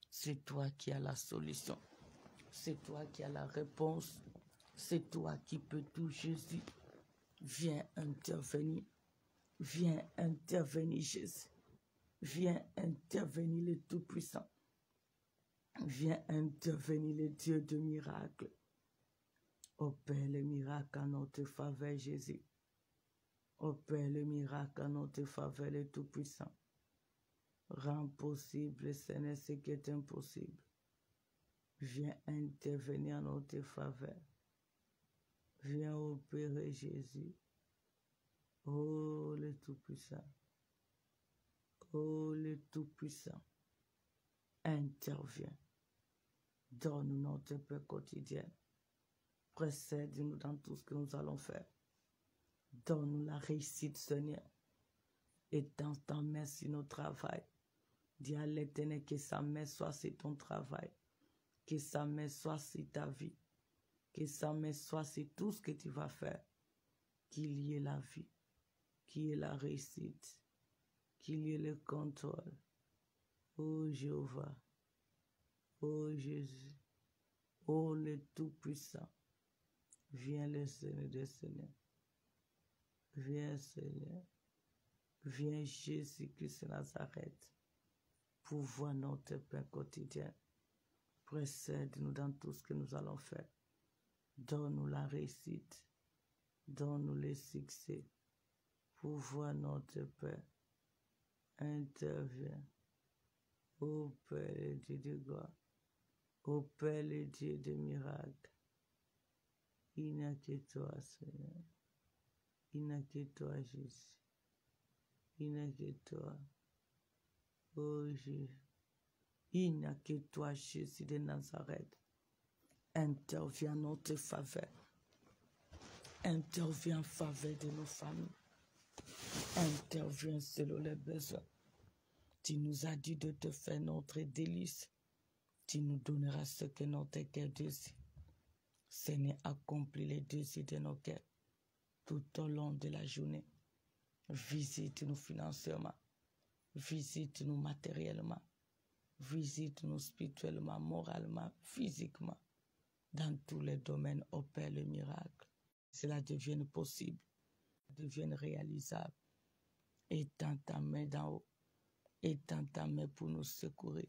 C'est toi qui as la solution. C'est toi qui as la réponse. C'est toi qui peux tout, Jésus. Viens intervenir. Viens intervenir, Jésus. Viens intervenir le Tout-Puissant. Viens intervenir le Dieu de miracles. Opère le miracle en notre faveur, Jésus. Opère le miracle en notre faveur, le Tout-Puissant. Rends possible, Seigneur, ce qui est impossible. Viens intervenir en notre faveur. Viens opérer, Jésus. Oh, le Tout-Puissant. Oh, le Tout-Puissant. Interviens. Donne-nous notre paix quotidienne. Précède-nous dans tout ce que nous allons faire. Donne-nous la réussite, Seigneur. Étends ta main sur nos travail. Dis à l'Éternel que sa main soit sur ton travail. Que sa main soit sur ta vie. Que sa main soit sur tout ce que tu vas faire. Qu'il y ait la vie. Qu'il y ait la réussite. Qu'il y ait le contrôle. Oh Jéhovah. Oh Jésus. Oh le Tout-Puissant. Viens le Seigneur des Seigneurs. Viens Seigneur. Viens Jésus-Christ de Nazareth. Pouvoir notre pain quotidien. Précède-nous dans tout ce que nous allons faire. Donne-nous la réussite. Donne-nous le succès. Pouvoir notre pain. Interviens. Ô Père le Dieu de gloire. Ô Père le Dieu de miracles. Il n'y a que toi, Seigneur. Il n'y a que toi, Jésus. Il n'y a que toi. Oh Jésus. Il n'y a que toi, Jésus de Nazareth. Interviens en notre faveur. Interviens en faveur de nos familles. Interviens selon les besoins. Tu nous as dit de te faire notre délice. Tu nous donneras ce que notre cœur désire. Seigneur, accomplis les désirs de nos cœurs tout au long de la journée. Visite-nous financièrement. Visite-nous matériellement. Visite-nous spirituellement, moralement, physiquement. Dans tous les domaines, opère le miracle. Cela devienne possible, devienne réalisable. Étends ta main d'en haut. Étends ta main pour nous secourir.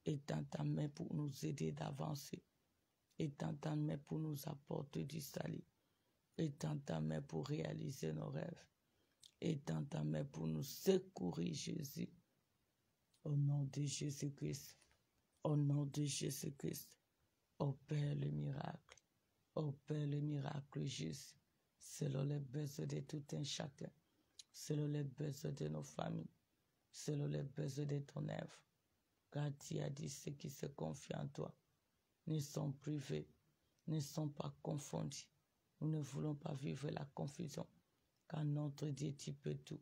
Étends ta main pour nous aider d'avancer. Étends ta main pour nous apporter du salut. Étends ta main pour réaliser nos rêves. Étends ta main pour nous secourir, Jésus. Au nom de Jésus-Christ. Au nom de Jésus-Christ. Opère le miracle. Opère le miracle, Jésus. Selon les besoins de tout un chacun. Selon les besoins de nos familles. Selon les besoins de ton œuvre. Car tu as dit ceux qui se confient en toi ne sont privés, ne sont pas confondus. Nous ne voulons pas vivre la confusion. Car notre Dieu, tu peux tout.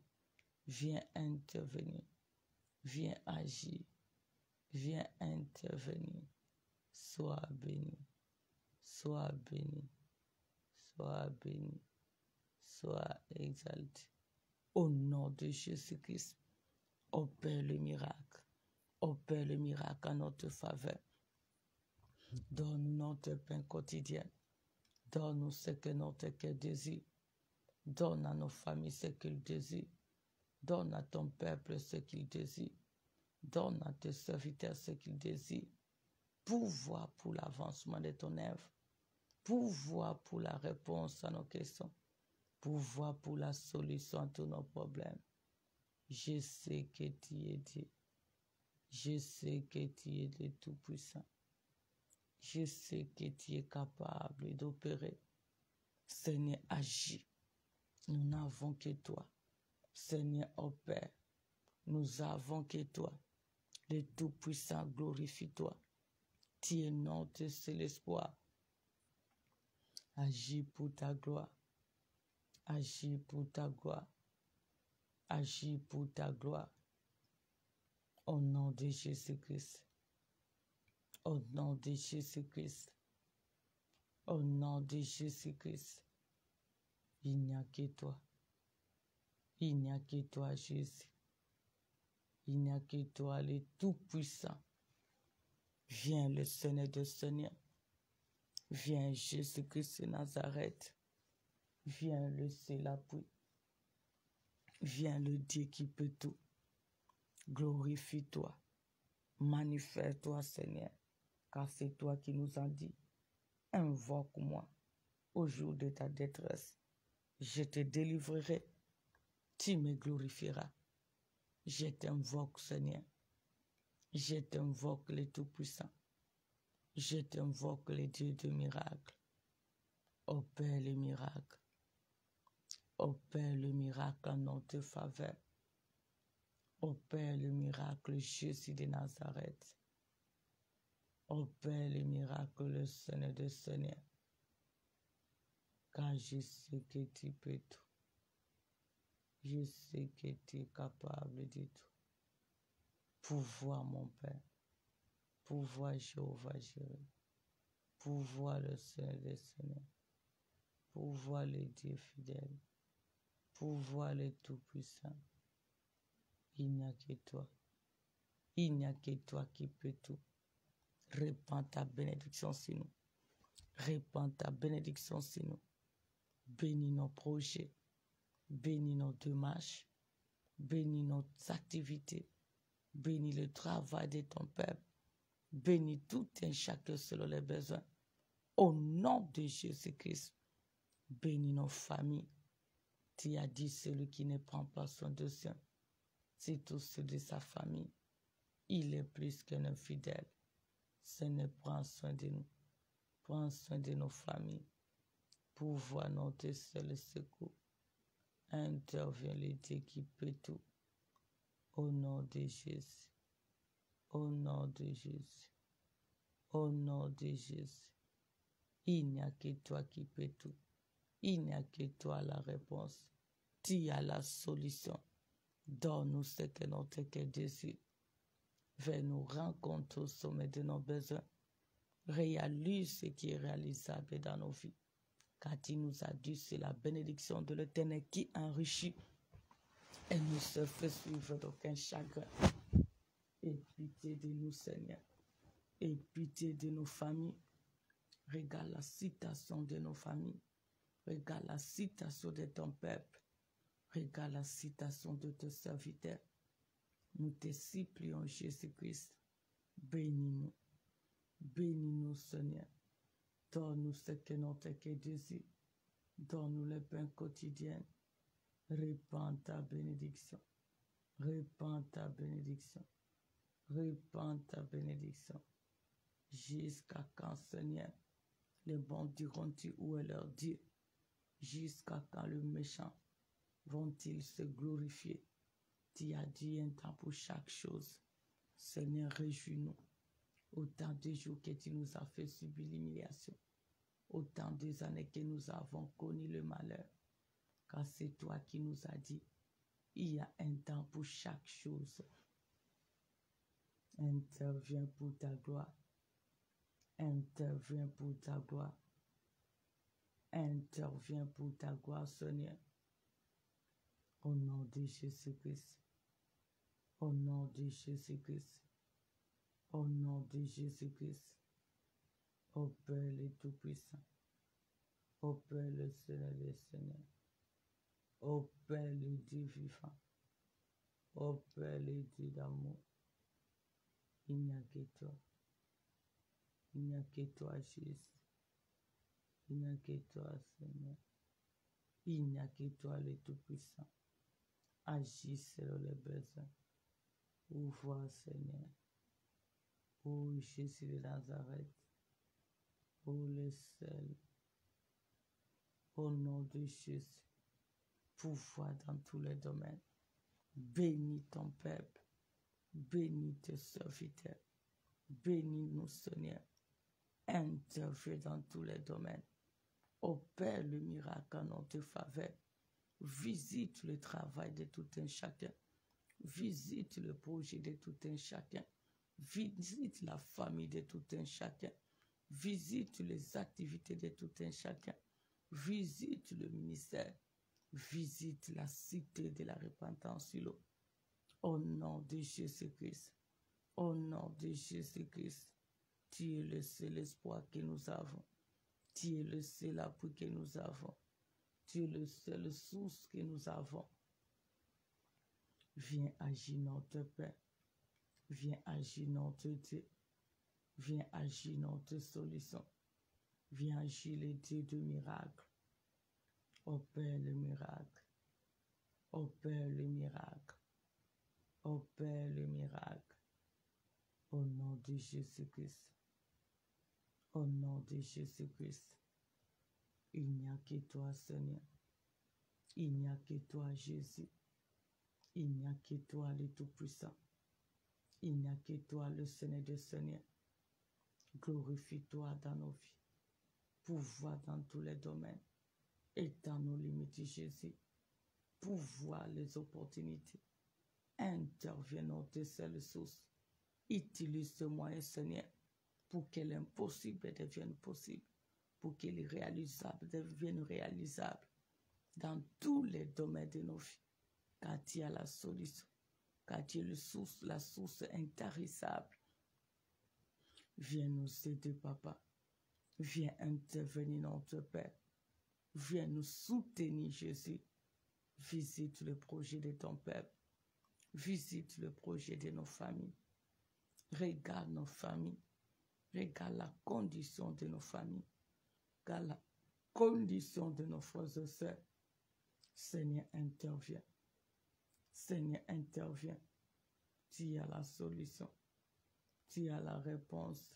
Viens intervenir. Viens agir. Viens intervenir. Sois béni. Sois béni. Sois béni. Sois exalté. Au nom de Jésus-Christ, opère le miracle. Opère le miracle en notre faveur. Donne-nous notre pain quotidien. Donne-nous ce que notre cœur désire. Donne à nos familles ce qu'ils désirent. Donne à ton peuple ce qu'il désire. Donne à tes serviteurs ce qu'ils désirent. Pouvoir pour l'avancement de ton œuvre. Pouvoir pour la réponse à nos questions. Pouvoir pour la solution à tous nos problèmes. Je sais que tu es Dieu. Je sais que tu es le Tout-Puissant. Je sais que tu es capable d'opérer. Seigneur, agis. Nous n'avons que toi. Seigneur, opère. Nous avons que toi. Le Tout-Puissant, glorifie-toi. Tu es notre seul espoir. Agis pour ta gloire. Agis pour ta gloire. Agis pour ta gloire. Au nom de Jésus-Christ. Au nom de Jésus-Christ. Au nom de Jésus-Christ. Il n'y a que toi. Il n'y a que toi, Jésus. Il n'y a que toi, le Tout-Puissant. Viens, le Seigneur de Seigneur. Viens, Jésus-Christ de Nazareth. Viens, le seul appui. Viens, le Dieu qui peut tout. Glorifie-toi. Manifeste-toi, Seigneur, car c'est toi qui nous as dit, invoque-moi au jour de ta détresse. Je te délivrerai, tu me glorifieras. Je t'invoque, Seigneur. Je t'invoque le Tout-Puissant. Je t'invoque le Dieu de miracles. Opère le miracle. Opère le miracle en notre faveur. Opère le miracle, Jésus de Nazareth. Opère le miracle, le Seigneur des Seigneurs. Car je sais que tu peux tout. Je sais que tu es capable de tout. Pouvoir, mon Père. Pouvoir, Jéhovah Jireh. Pouvoir, le Seigneur des Seigneurs. Pouvoir, le Dieu fidèle. Pouvoir, le Tout-Puissant. Il n'y a que toi. Il n'y a que toi qui peux tout. Répands ta bénédiction sur nous. Répands ta bénédiction sur nous. Bénis nos projets. Bénis nos démarches. Bénis nos activités. Bénis le travail de ton peuple. Bénis tout un chacun selon les besoins. Au nom de Jésus-Christ, bénis nos familles. Tu as dit celui qui ne prend pas soin de sien, c'est tout ceux de sa famille. Il est plus qu'un infidèle. Seigneur, prends soin de nous. Prends soin de nos familles. Pouvoir notre seul secours. Intervient le Dieu qui peut tout. Au nom de Jésus. Au nom de Jésus. Au nom de Jésus. Il n'y a que toi qui peux tout. Il n'y a que toi la réponse. Tu as la solution. Donne-nous ce que notre cœur désire. Viens nous rencontrer au sommet de nos besoins. Réalise ce qui est réalisable dans nos vies. Car tu nous as dit, c'est la bénédiction de l'Éternel qui enrichit et ne se fait suivre d'aucun chagrin. Et pitié de nous, Seigneur. Et pitié de nos familles. Regarde la citation de nos familles. Regarde la citation de ton peuple. Regarde la citation de tes serviteurs. Nous te supplions, Jésus-Christ. Bénis-nous. Bénis-nous, Seigneur. Donne-nous ce que notre cœur désire. Donne-nous le pain quotidien. Répands ta bénédiction. Répands ta bénédiction. Répands ta bénédiction. Jusqu'à quand, Seigneur, les bons diront-ils où est leur Dieu? Jusqu'à quand le méchant vont-ils se glorifier? Tu as dit un temps pour chaque chose. Seigneur, réjouis-nous. Autant de jours que tu nous as fait subir l'humiliation. Autant des années que nous avons connu le malheur. Car c'est toi qui nous as dit, il y a un temps pour chaque chose. Interviens pour ta gloire. Interviens pour ta gloire. Interviens pour ta gloire, Seigneur. Au nom de Jésus-Christ. Au nom de Jésus-Christ. Au nom de Jésus-Christ. Ô Père le Tout-Puissant. Ô Père le Seigneur des Seigneurs. Ô Père le Dieu vivant. Ô Père le Dieu d'amour. Il n'y a que toi. Il n'y a que toi, Jésus. Il n'y a que toi, Seigneur. Il n'y a que toi, le Tout-Puissant. Agis selon les besoins. Ouvre, Seigneur. Ô Jésus de Nazareth. Ô le seul. Au nom de Jésus. Pouvoir dans tous les domaines. Bénis ton peuple. Bénis tes serviteurs. Bénis-nous, Seigneur. Interviens dans tous les domaines. Opère le miracle en notre faveur. Visite le travail de tout un chacun. Visite le projet de tout un chacun. Visite la famille de tout un chacun. Visite les activités de tout un chacun. Visite le ministère. Visite la cité de la repentance sur l'eau. Au nom de Jésus-Christ. Au nom de Jésus-Christ. Tu es le seul espoir que nous avons. Tu es le seul appui que nous avons. Tu es le seul source que nous avons. Viens agir notre Père. Viens agir notre Dieu. Viens agir notre solution. Viens agir le Dieu de miracles. Opère le miracle. Opère le miracle. Opère le miracle. Au nom de Jésus-Christ. Au nom de Jésus-Christ. Il n'y a que toi, Seigneur. Il n'y a que toi, Jésus. Il n'y a que toi, le Tout-Puissant. Il n'y a que toi, le Seigneur des Seigneurs. Glorifie-toi dans nos vies. Pouvoir dans tous les domaines. Étends nos limites, Jésus. Pouvoir les opportunités. Interviens dans tes seules sources. Utilise ce moyen, Seigneur, pour que l'impossible devienne possible. Pour que l'irréalisable devienne réalisable. Dans tous les domaines de nos vies. Car tu as la solution. Car tu es la source intarissable. Viens nous aider, Papa. Viens intervenir, notre Père. Viens nous soutenir, Jésus. Visite le projet de ton peuple. Visite le projet de nos familles. Regarde nos familles. Regarde la condition de nos familles. Regarde la condition de nos frères et sœurs. Seigneur, interviens. Seigneur, interviens. Tu as la solution. Tu as la réponse.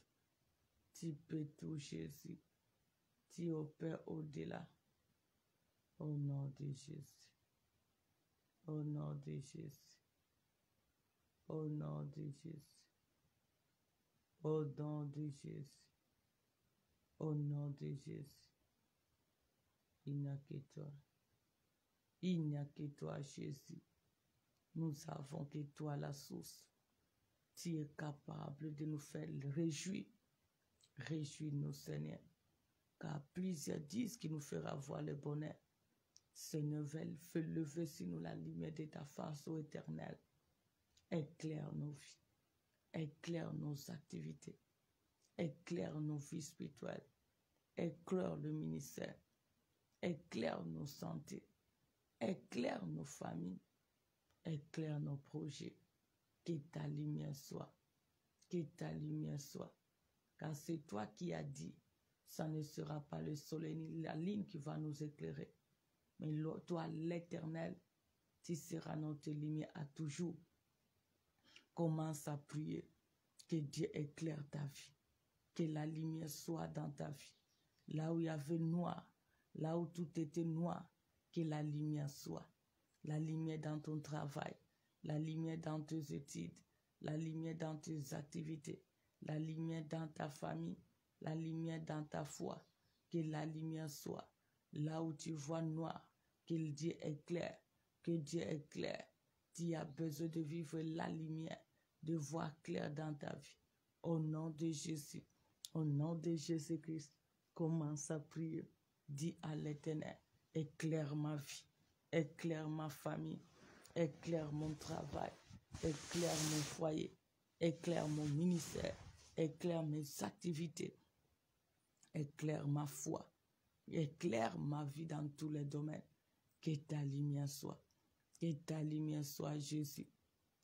Tu peux tout, Jésus. Tu opères au-delà. Au nom de Jésus. Au nom de Jésus. Au nom de Jésus. Au nom de Jésus. Au nom de Jésus. Il n'y a que toi. Il n'y a que toi, Jésus. Nous savons que toi, la source. Tu es capable de nous faire réjouir. Réjouis-nous, Seigneur. Car plusieurs disent qu'il nous fera voir le bonheur. Seigneur, fais lever sur nous la lumière de ta face, ô Éternel. Éclaire nos vies. Éclaire nos activités. Éclaire nos vies spirituelles. Éclaire le ministère. Éclaire nos santé. Éclaire nos familles. Éclaire nos projets. Que ta lumière soit. Que ta lumière soit. Car c'est toi qui as dit, ça ne sera pas le soleil ni la lune qui va nous éclairer. Mais toi, l'Éternel, tu seras notre lumière à toujours. Commence à prier. Que Dieu éclaire ta vie. Que la lumière soit dans ta vie. Là où il y avait noir, là où tout était noir, que la lumière soit. La lumière dans ton travail, la lumière dans tes études, la lumière dans tes activités, la lumière dans ta famille, la lumière dans ta foi. Que la lumière soit. Là où tu vois noir, que Dieu éclaire, que Dieu éclaire. Tu as besoin de vivre la lumière, de voir clair dans ta vie. Au nom de Jésus, au nom de Jésus-Christ, commence à prier. Dis à l'Éternel, éclaire ma vie, éclaire ma famille, éclaire mon travail, éclaire mon foyer, éclaire mon ministère, éclaire mes activités, éclaire ma foi, éclaire ma vie dans tous les domaines. Que ta lumière soit. Que ta lumière soit, Jésus.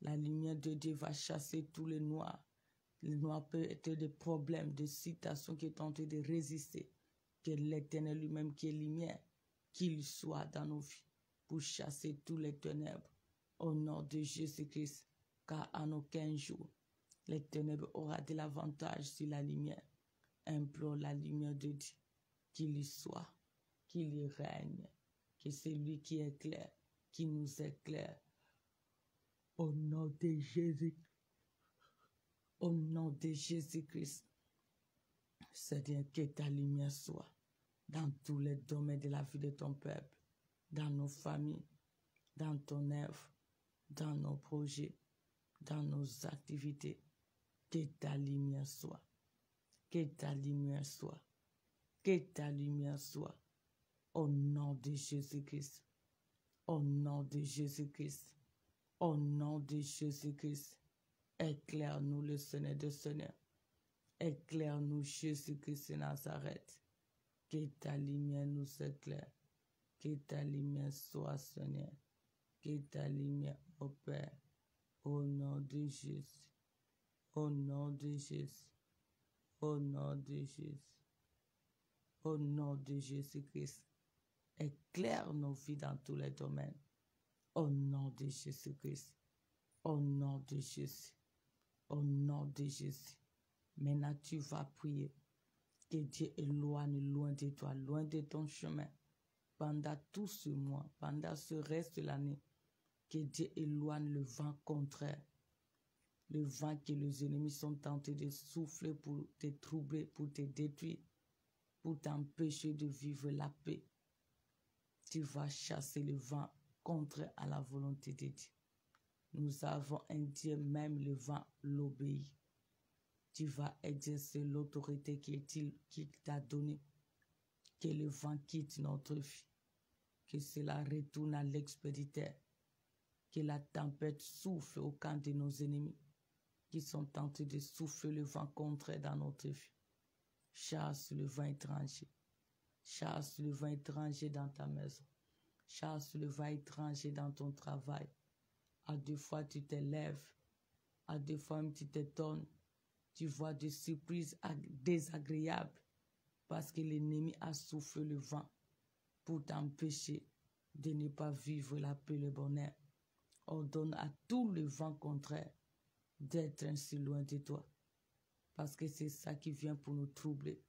La lumière de Dieu va chasser tous les noirs. Les noirs peuvent être des problèmes, des situations qui tentent de résister. Que l'Éternel lui-même qui est lumière, qu'il soit dans nos vies pour chasser tous les ténèbres. Au nom de Jésus-Christ, car en aucun jour, les ténèbres aura de l'avantage sur la lumière. Implore la lumière de Dieu, qu'il y soit, qu'il y règne, que c'est lui qui éclaire, qui nous éclaire. Au nom de Jésus, au nom de Jésus-Christ, Seigneur, que ta lumière soit dans tous les domaines de la vie de ton peuple, dans nos familles, dans ton œuvre, dans nos projets, dans nos activités. Que ta lumière soit. Que ta lumière soit. Que ta lumière soit. Au nom de Jésus-Christ. Au nom de Jésus-Christ. Au nom de Jésus-Christ. Éclaire-nous le Seigneur de Seigneur. Éclaire-nous Jésus-Christ de Nazareth. Que ta lumière nous éclaire. Que ta lumière soit, Seigneur. Que ta lumière opère. Au nom de Jésus. Au nom de Jésus. Au nom de Jésus. Au nom de Jésus-Christ. Éclaire nos vies dans tous les domaines. Au nom de Jésus-Christ. Au nom de Jésus. Au nom de Jésus. Maintenant, tu vas prier. Que Dieu éloigne loin de toi, loin de ton chemin. Pendant tout ce mois, pendant ce reste de l'année, que Dieu éloigne le vent contraire. Le vent que les ennemis sont tentés de souffler pour te troubler, pour te détruire, pour t'empêcher de vivre la paix. Tu vas chasser le vent contraire à la volonté de Dieu. Nous avons un Dieu, même le vent l'obéit. Tu vas exercer l'autorité qui t'a donnée. Que le vent quitte notre vie. Que cela retourne à l'expéditeur. Que la tempête souffle au camp de nos ennemis qui sont tentés de souffler le vent contraire dans notre vie. Chasse le vent étranger. Chasse le vent étranger dans ta maison. Chasse le vent étranger dans ton travail. À deux fois, tu te lèves. À deux fois, tu t'étonnes. Tu vois des surprises désagréables parce que l'ennemi a soufflé le vent pour t'empêcher de ne pas vivre la paix et le bonheur. On donne à tout le vent contraire d'être ainsi loin de toi. Parce que c'est ça qui vient pour nous troubler,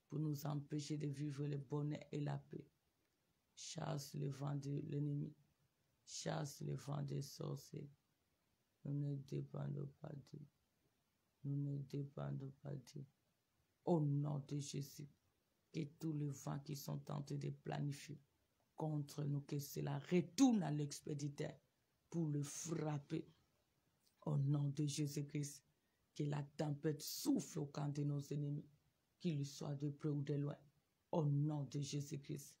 pour nous empêcher de vivre le bonheur et la paix. Chasse le vent de l'ennemi. Chasse le vent des sorciers. Nous ne dépendons pas d'eux. Nous ne dépendons pas d'eux. Au nom de Jésus, que tous les vents qui sont tentés de planifier contre nous, que cela retourne à l'expéditeur pour le frapper. Au nom de Jésus-Christ, que la tempête souffle au camp de nos ennemis, qu'ils soient de près ou de loin. Au nom de Jésus-Christ,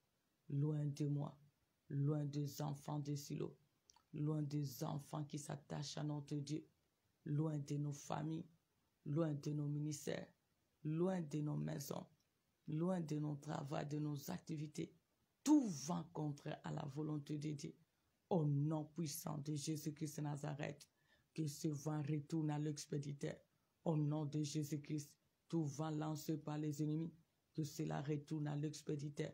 loin de moi, loin des enfants de Silo, loin des enfants qui s'attachent à notre Dieu, loin de nos familles, loin de nos ministères, loin de nos maisons, loin de nos travaux, de nos activités. Tout vent contraire à la volonté de Dieu. Au nom puissant de Jésus-Christ de Nazareth, que ce vent retourne à l'expéditeur. Au nom de Jésus-Christ, tout vent lancé par les ennemis, que cela retourne à l'expéditeur.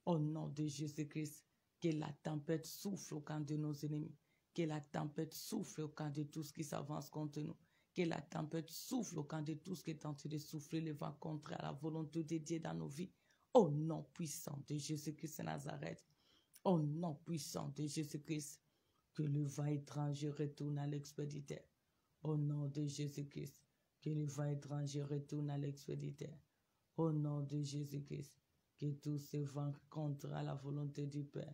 Au nom de Jésus-Christ, que la tempête souffle au camp de nos ennemis, que la tempête souffle au camp de tout ce qui s'avance contre nous, que la tempête souffle au camp de tout ce qui est tenté de souffler le vent contraire à la volonté de Dieu dans nos vies. Au nom puissant de Jésus-Christ de Nazareth, au nom puissant de Jésus-Christ, que le vent étranger retourne à l'expéditeur. Au nom de Jésus-Christ, que le vent étranger retourne à l'expéditeur. Au nom de Jésus-Christ, que tous ces vents contre à la volonté du Père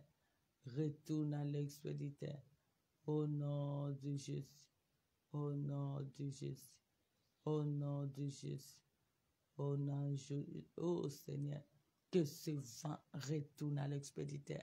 retournent à l'expéditeur. Au nom de Jésus, au nom de Jésus, au nom de Jésus, au nom de Jésus, oh Seigneur, que ce vent retourne à l'expéditeur.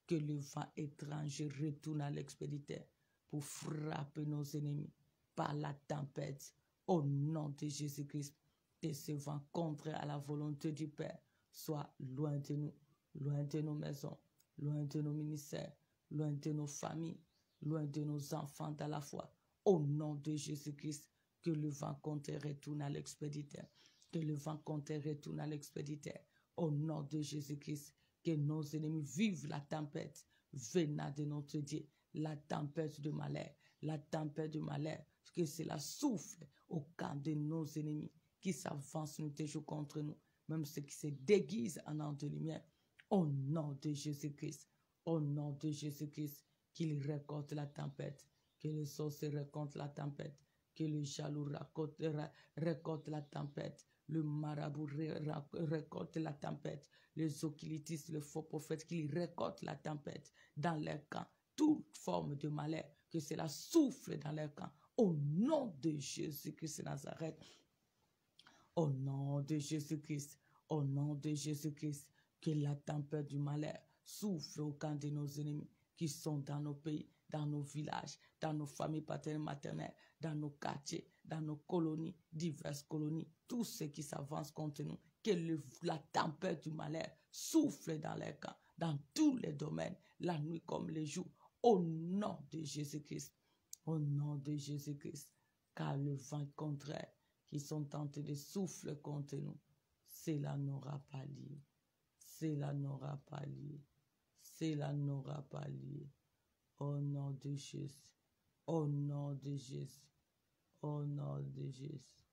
Que le vent étranger retourne à l'expéditeur pour frapper nos ennemis par la tempête. Au nom de Jésus-Christ, que ce vent contraire à la volonté du Père soit loin de nous, loin de nos maisons, loin de nos ministères, loin de nos familles, loin de nos enfants dans la foi. Au nom de Jésus-Christ, que le vent contraire retourne à l'expéditeur. Que le vent contraire retourne à l'expéditeur. Au nom de Jésus-Christ, que nos ennemis vivent la tempête venant de notre Dieu, la tempête de malheur, la tempête de malheur, que cela souffle au camp de nos ennemis qui s'avancent toujours contre nous, même ceux qui se déguisent en ange de lumière. Au nom de Jésus-Christ, au nom de Jésus-Christ, qu'ils récoltent la tempête, que les sorciers récoltent la tempête, que les jaloux récoltent la tempête, le marabout récolte la tempête, les occultistes, les faux prophètes qui récoltent la tempête dans leur camp, toute forme de malheur, que cela souffle dans leur camp, au nom de Jésus-Christ de Nazareth, au nom de Jésus-Christ, au nom de Jésus-Christ, que la tempête du malheur souffle au camp de nos ennemis qui sont dans nos pays, dans nos villages, dans nos familles paternelles, maternelles, dans nos quartiers, dans nos colonies, diverses colonies, tous ceux qui s'avancent contre nous, que la tempête du malheur souffle dans les camps, dans tous les domaines, la nuit comme les jours, au nom de Jésus-Christ, au nom de Jésus-Christ, car le vent contraire qui sont tentés de souffler contre nous, cela n'aura pas lieu. Cela n'aura pas lieu. Cela n'aura pas lieu. Au nom de Jésus. Au nom de Jésus. Au nom de Jésus.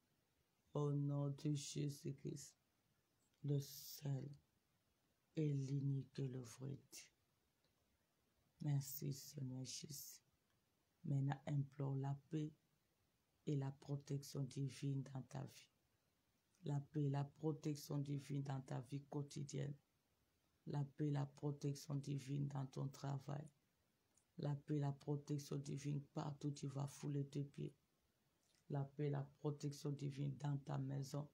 Au nom de Jésus-Christ. Le seul et l'unique et le vrai Dieu. Merci Seigneur Jésus. Maintenant, implore la paix et la protection divine dans ta vie. La paix et la protection divine dans ta vie quotidienne. La paix et la protection divine dans ton travail. La paix et la protection divine partout où tu vas fouler tes pieds. La paix et la protection divine dans ta maison.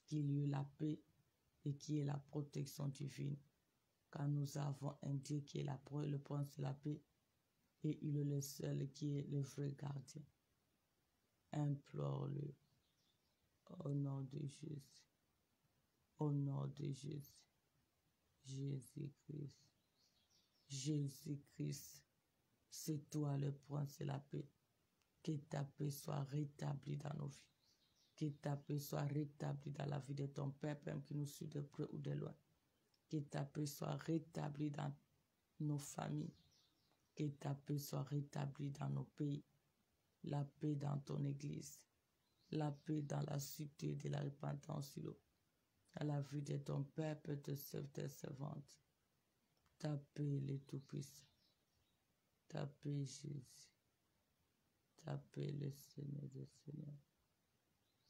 Qu'il y ait la paix et qu'il y ait la protection divine. Car nous avons un Dieu qui est le prince de la paix et il est le seul qui est le vrai gardien. Implore-le au nom de Jésus. Au nom de Jésus. Jésus-Christ. Jésus-Christ. C'est toi le prince de la paix. Que ta paix soit rétablie dans nos vies. Que ta paix soit rétablie dans la vie de ton peuple, même qui nous suit de près ou de loin. Que ta paix soit rétablie dans nos familles. Que ta paix soit rétablie dans nos pays. La paix dans ton église. La paix dans la cité de la repentance, dans la vie de ton peuple, de tes servantes. Ta paix, le Tout-Puissant. Ta paix, Jésus. Ta paix, le Seigneur des Seigneurs.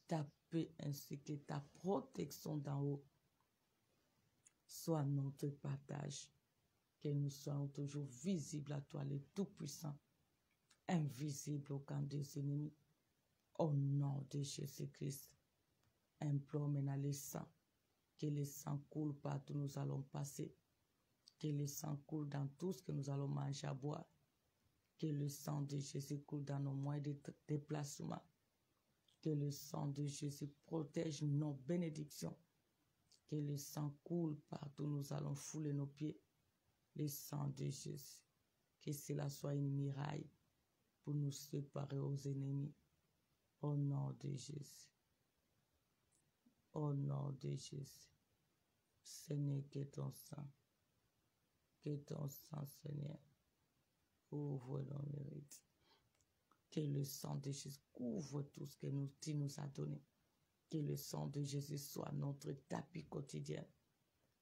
Ta paix ainsi que ta protection d'en haut soit notre partage. Que nous soyons toujours visibles à toi, le Tout-Puissant, invisible au camp des ennemis. Au nom de Jésus-Christ, implore maintenant le sang. Que le sang coule partout où nous allons passer. Que le sang coule dans tout ce que nous allons manger à boire. Que le sang de Jésus coule dans nos moyens de déplacement. Que le sang de Jésus protège nos bénédictions. Que le sang coule partout où nous allons fouler nos pieds. Le sang de Jésus. Que cela soit une muraille pour nous séparer aux ennemis. Au nom de Jésus. Au nom de Jésus. Seigneur, que ton sang. Que ton sang, Seigneur, ouvre nos mérites. Que le sang de Jésus couvre tout ce que tu nous as donné. Que le sang de Jésus soit notre tapis quotidien.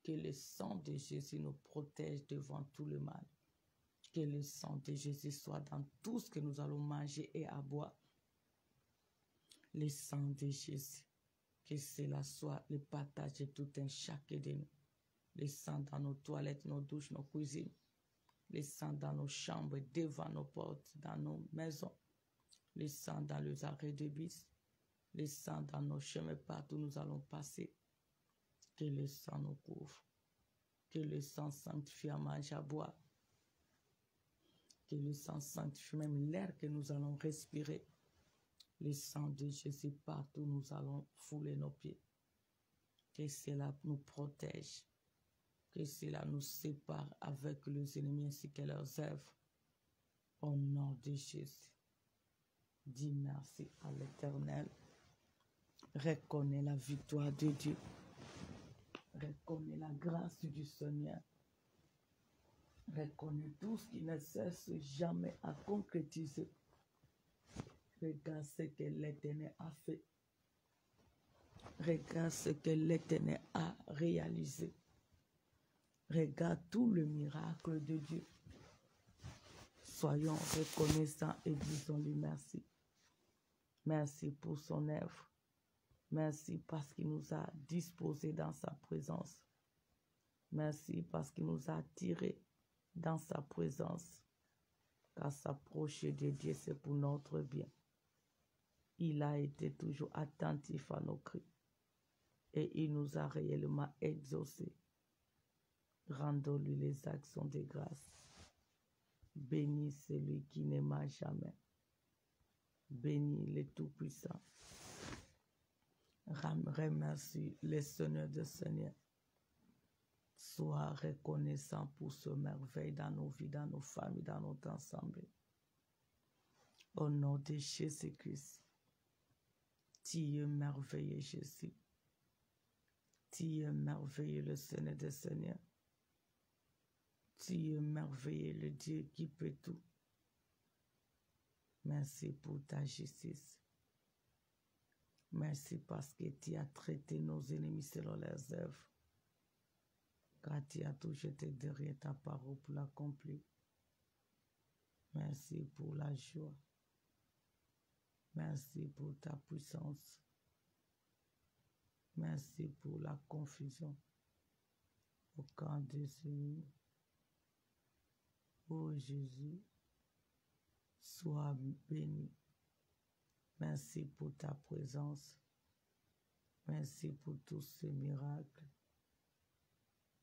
Que le sang de Jésus nous protège devant tout le mal. Que le sang de Jésus soit dans tout ce que nous allons manger et à boire. Le sang de Jésus, que cela soit le partage de tout un chacun de nous. Le sang dans nos toilettes, nos douches, nos cuisines. Le sang dans nos chambres, devant nos portes, dans nos maisons. Le sang dans les arrêts de bus. Le sang dans nos chemins partout où nous allons passer. Que le sang nous couvre. Que le sang sanctifie à manger, à boire. Que le sang sanctifie même l'air que nous allons respirer. Le sang de Jésus partout où nous allons fouler nos pieds. Que cela nous protège. Que cela nous sépare avec les ennemis ainsi que leurs œuvres. Au nom de Jésus. Dis merci à l'Éternel. Reconnais la victoire de Dieu. Reconnais la grâce du Seigneur. Reconnais tout ce qui ne cesse jamais à concrétiser. Regarde ce que l'Éternel a fait. Regarde ce que l'Éternel a réalisé. Regarde tout le miracle de Dieu. Soyons reconnaissants et disons-lui merci. Merci pour son œuvre. Merci parce qu'il nous a disposés dans sa présence. Merci parce qu'il nous a attirés dans sa présence. Car s'approcher de Dieu, c'est pour notre bien. Il a été toujours attentif à nos cris. Et il nous a réellement exaucés. Rendons-lui les actions de grâce. Bénis celui qui n'aima jamais. Bénis le Tout-Puissant. Remercie le Seigneur des Seigneurs. Sois reconnaissant pour ce merveille dans nos vies, dans nos familles, dans notre ensemble. Au nom de Jésus-Christ. Tu es merveilleux, Jésus. Tu es merveilleux, le Seigneur des Seigneurs. Tu es merveilleux, le Dieu qui peut tout. Merci pour ta justice. Merci parce que tu as traité nos ennemis selon leurs œuvres. Car tu as toujours été derrière ta parole pour l'accomplir. Merci pour la joie. Merci pour ta puissance. Merci pour la confusion au camp des ennemis. Ô Jésus, sois béni. Merci pour ta présence. Merci pour tous ces miracles.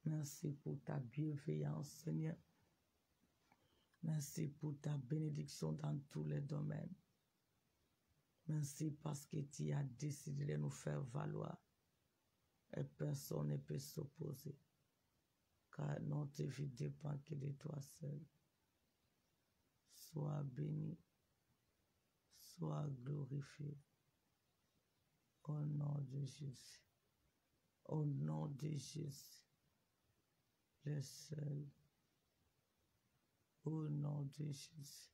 Merci pour ta bienveillance, Seigneur. Merci pour ta bénédiction dans tous les domaines. Merci parce que tu as décidé de nous faire valoir et personne ne peut s'opposer. Car notre vie dépend que de toi seul. Sois béni, sois glorifié. Au nom de Jésus. Au nom de Jésus. Le seul. Au nom de Jésus.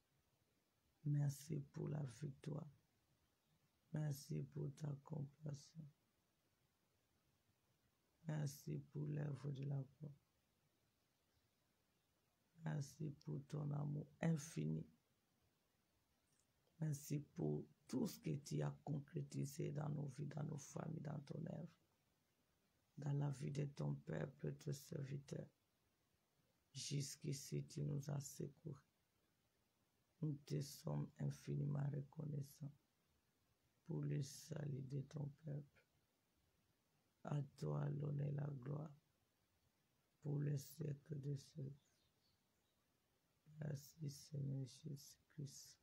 Merci pour la victoire. Merci pour ta compassion. Merci pour l'œuvre de la croix. Merci pour ton amour infini. Merci pour tout ce que tu as concrétisé dans nos vies, dans nos familles, dans ton œuvre, dans la vie de ton peuple, de serviteurs. Jusqu'ici, tu nous as secourus. Nous te sommes infiniment reconnaissants pour le salut de ton peuple. À toi l'honneur et la gloire pour le siècle des siècles. Merci Seigneur Jésus-Christ.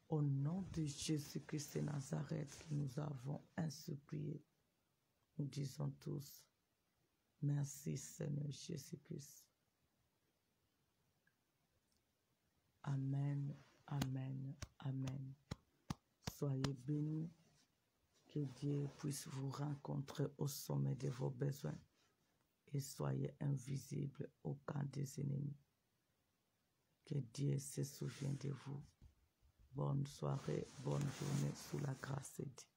Au nom de Jésus-Christ de Nazareth que nous avons ainsi prié, nous disons tous, merci Seigneur Jésus-Christ. Amen, amen, amen. Soyez bénis, que Dieu puisse vous rencontrer au sommet de vos besoins et soyez invisibles au camp des ennemis. Que Dieu se souvienne de vous. Bonne soirée, bonne journée sous la grâce de Dieu.